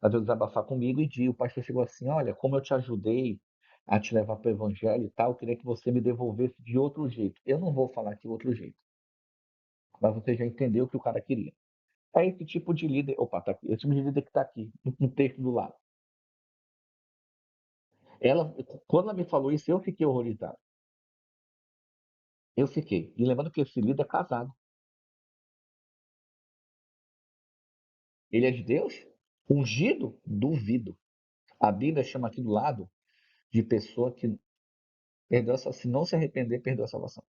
A: Ela veio desabafar comigo e o pastor chegou assim: Olha, como eu te ajudei a te levar para o evangelho e tal, eu queria que você me devolvesse de outro jeito. Eu não vou falar que outro jeito, mas você já entendeu o que o cara queria. É esse tipo de líder, opa, tá aqui, esse tipo de líder que está aqui, no texto do lado. Ela, quando ela me falou isso, eu fiquei horrorizado. Eu fiquei. E lembrando que esse líder é casado. Ele é de Deus? Ungido? Duvido. A Bíblia chama aqui do lado de pessoa que perdeu essa, se não se arrepender, perdeu a salvação.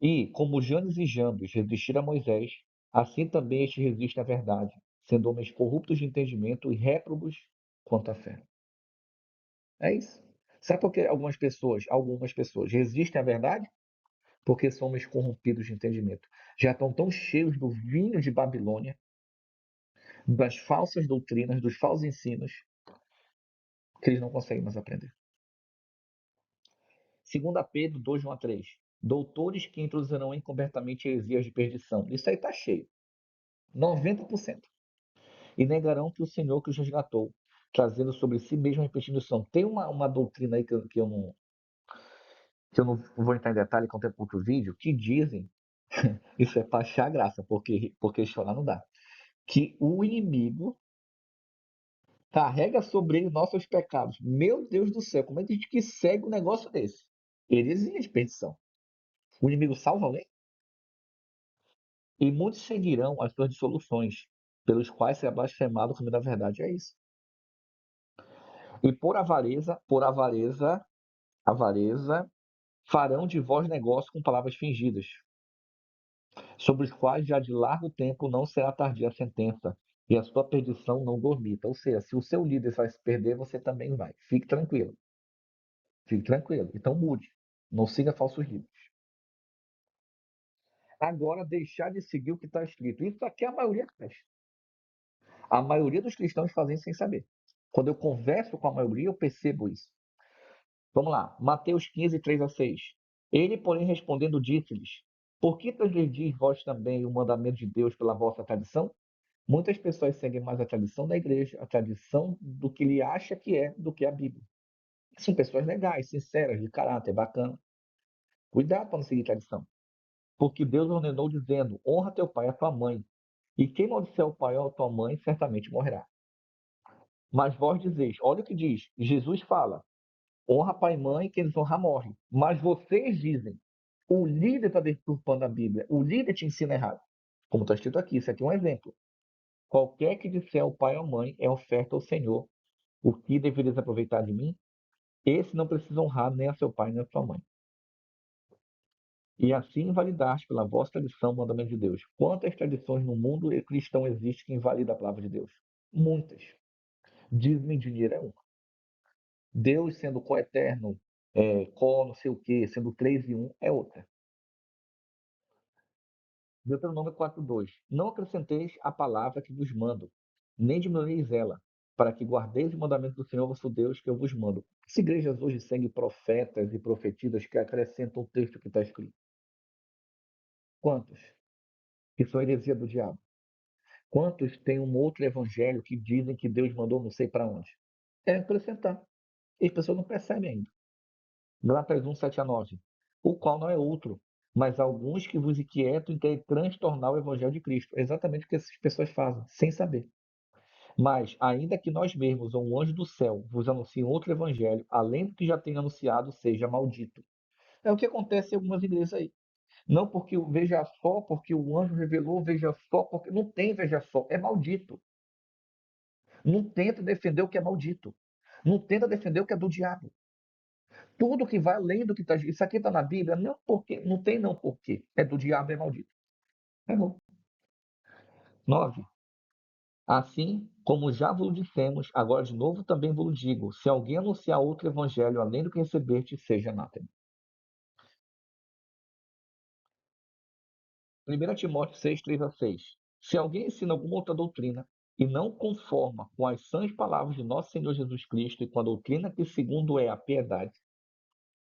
A: E, como Janes e Jambres resistiram a Moisés, assim também estes resistem à verdade, sendo homens corruptos de entendimento e réprobos quanto à fé. É isso. Sabe por que algumas pessoas resistem à verdade? Porque são homens corrompidos de entendimento. Já estão tão cheios do vinho de Babilônia, das falsas doutrinas, dos falsos ensinos, que eles não conseguem mais aprender. 2 Pedro 2, 1 a 3. Doutores que introduzirão encobertamente heresias de perdição. Isso aí está cheio. 90%. E negarão que o Senhor que os resgatou, trazendo sobre si mesmo a repetição. Tem uma doutrina aí que eu não vou entrar em detalhe, com o tempo outro vídeo, que dizem, isso é para achar graça, porque chorar não dá, que o inimigo carrega sobre ele nossos pecados. Meu Deus do céu, como é que a gente que segue um negócio desse? Heresia de perdição. O inimigo salva alguém? E muitos seguirão as suas dissoluções, pelos quais será blasfemado o caminho da verdade. É isso. E avareza, farão de vós negócio com palavras fingidas, sobre os quais já de largo tempo não será tardia a sentença, e a sua perdição não dormita. Ou seja, se o seu líder vai se perder, você também vai. Fique tranquilo. Fique tranquilo. Então mude. Não siga falsos líderes. Agora, deixar de seguir o que está escrito. Isso aqui a maioria faz. A maioria dos cristãos fazem sem saber. Quando eu converso com a maioria, eu percebo isso. Vamos lá, Mateus 15, 3 a 6. Ele, porém, respondendo, disse-lhes: Por que transgredis vós também o mandamento de Deus pela vossa tradição? Muitas pessoas seguem mais a tradição da igreja, a tradição do que ele acha que é, do que a Bíblia. São pessoas legais, sinceras, de caráter, bacana. Cuidado para não seguir tradição. Porque Deus ordenou dizendo: Honra teu pai e a tua mãe. E quem maldizer o pai ou a tua mãe, certamente morrerá. Mas vós dizeis, olha o que diz, Jesus fala, honra pai e mãe, quem desonrar morre. Mas vocês dizem, o líder está deturpando a Bíblia, o líder te ensina errado. Como está escrito aqui, isso aqui é um exemplo. Qualquer que disser ao pai ou à mãe é oferta ao Senhor. O que deverias aproveitar de mim? Esse não precisa honrar nem a seu pai nem a sua mãe. E assim invalidaste pela vossa tradição o mandamento de Deus. Quantas tradições no mundo cristão existem que invalidam a palavra de Deus? Muitas. Dízimo em dinheiro é uma. Deus sendo coeterno, não sei o quê, sendo três em um, é outra. Deuteronômio 4:2. Não acrescenteis a palavra que vos mando, nem diminueis ela, para que guardeis o mandamento do Senhor vosso Deus que eu vos mando. As igrejas hoje seguem profetas e profetisas que acrescentam o texto que está escrito. Quantos? Que são heresia do diabo. Quantos têm um outro evangelho que dizem que Deus mandou não sei para onde? É acrescentar. E as pessoas não percebem ainda. Gálatas 1:7-9. O qual não é outro, mas alguns que vos inquietam e querem transtornar o evangelho de Cristo. É exatamente o que essas pessoas fazem, sem saber. Mas, ainda que nós mesmos ou um anjo do céu vos anuncie outro evangelho, além do que já tem anunciado, seja maldito. É o que acontece em algumas igrejas aí. Não porque veja só, porque o anjo revelou, veja só, porque não tem veja só, é maldito. Não tenta defender o que é maldito. Não tenta defender o que é do diabo. Tudo que vai além do que está. Isso aqui está na Bíblia, não porque, não tem não porquê. É do diabo, é maldito. É bom. 9. Assim, como já vos dissemos, agora de novo também vos digo: se alguém anunciar outro evangelho além do que recebeste, seja anátema. 1 Timóteo 6:3-6. Se alguém ensina alguma outra doutrina e não conforma com as sãs palavras de nosso Senhor Jesus Cristo e com a doutrina que, segundo é a piedade,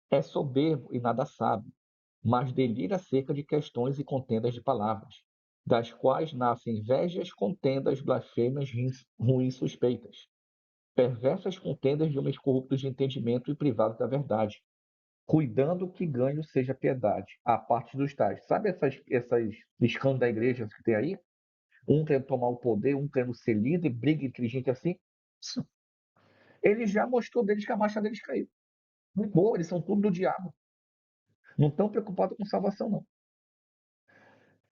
A: é soberbo e nada sabe, mas delira acerca de questões e contendas de palavras, das quais nascem invejas, contendas, blasfêmias, ruins suspeitas, perversas contendas de homens corruptos de entendimento e privados da verdade, cuidando que ganho seja piedade, a parte dos tais. Sabe essas escândalos da igreja que tem aí? Um querendo tomar o poder, um querendo ser líder, briga entre gente assim. Isso. Ele já mostrou deles que a marcha deles caiu. Muito boa, eles são tudo do diabo. Não estão preocupados com salvação, não.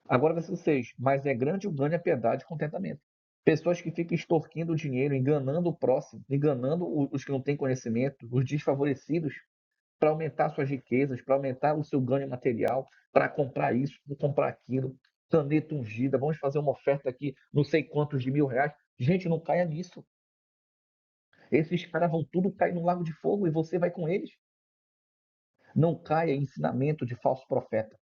A: Agora, versículo 6. Mas é grande o ganho, a piedade e contentamento. Pessoas que ficam extorquindo o dinheiro, enganando o próximo, enganando os que não têm conhecimento, os desfavorecidos, para aumentar suas riquezas, para aumentar o seu ganho material, para comprar isso, para comprar aquilo. Caneta ungida, vamos fazer uma oferta aqui, não sei quantos de R$ 1.000. Gente, não caia nisso. Esses caras vão tudo cair no lago de fogo e você vai com eles. Não caia em ensinamento de falso profeta.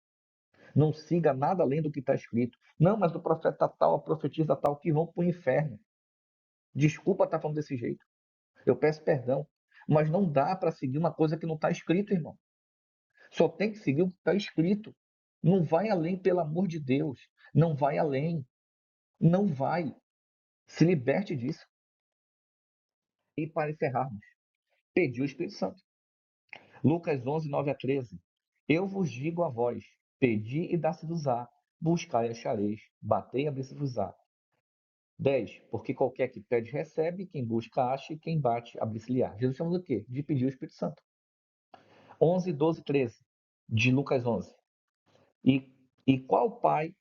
A: Não siga nada além do que está escrito. Não, mas o profeta tal, a profetisa tal, que vão para o inferno. Desculpa estar falando desse jeito. Eu peço perdão. Mas não dá para seguir uma coisa que não está escrito, irmão. Só tem que seguir o que está escrito. Não vai além, pelo amor de Deus. Não vai além. Não vai. Se liberte disso. E para encerrarmos, pedi o Espírito Santo. Lucas 11:9-13. Eu vos digo a vós: pedi e dá-se-vos-á, buscai e achareis, batei e abri-se-vos-á. 10. Porque qualquer que pede, recebe, quem busca, acha, e quem bate, abre-se-lhe-á. Jesus chama do quê? De pedir o Espírito Santo. 11:12-13, de Lucas 11. E, e qual pai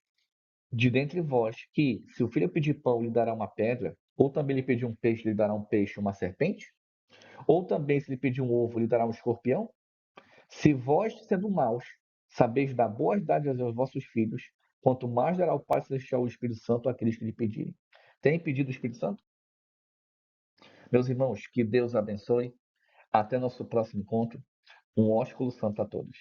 A: de dentre vós que, se o filho pedir pão, lhe dará uma pedra? Ou também lhe pedir um peixe, lhe dará um peixe, uma serpente? Ou também, se lhe pedir um ovo, lhe dará um escorpião? Se vós, sendo maus, sabeis dar boas dádivas aos vossos filhos, quanto mais dará o Pai Celestial o Espírito Santo àqueles que lhe pedirem. Tem pedido o Espírito Santo? Meus irmãos, que Deus abençoe. Até nosso próximo encontro. Um ósculo santo a todos.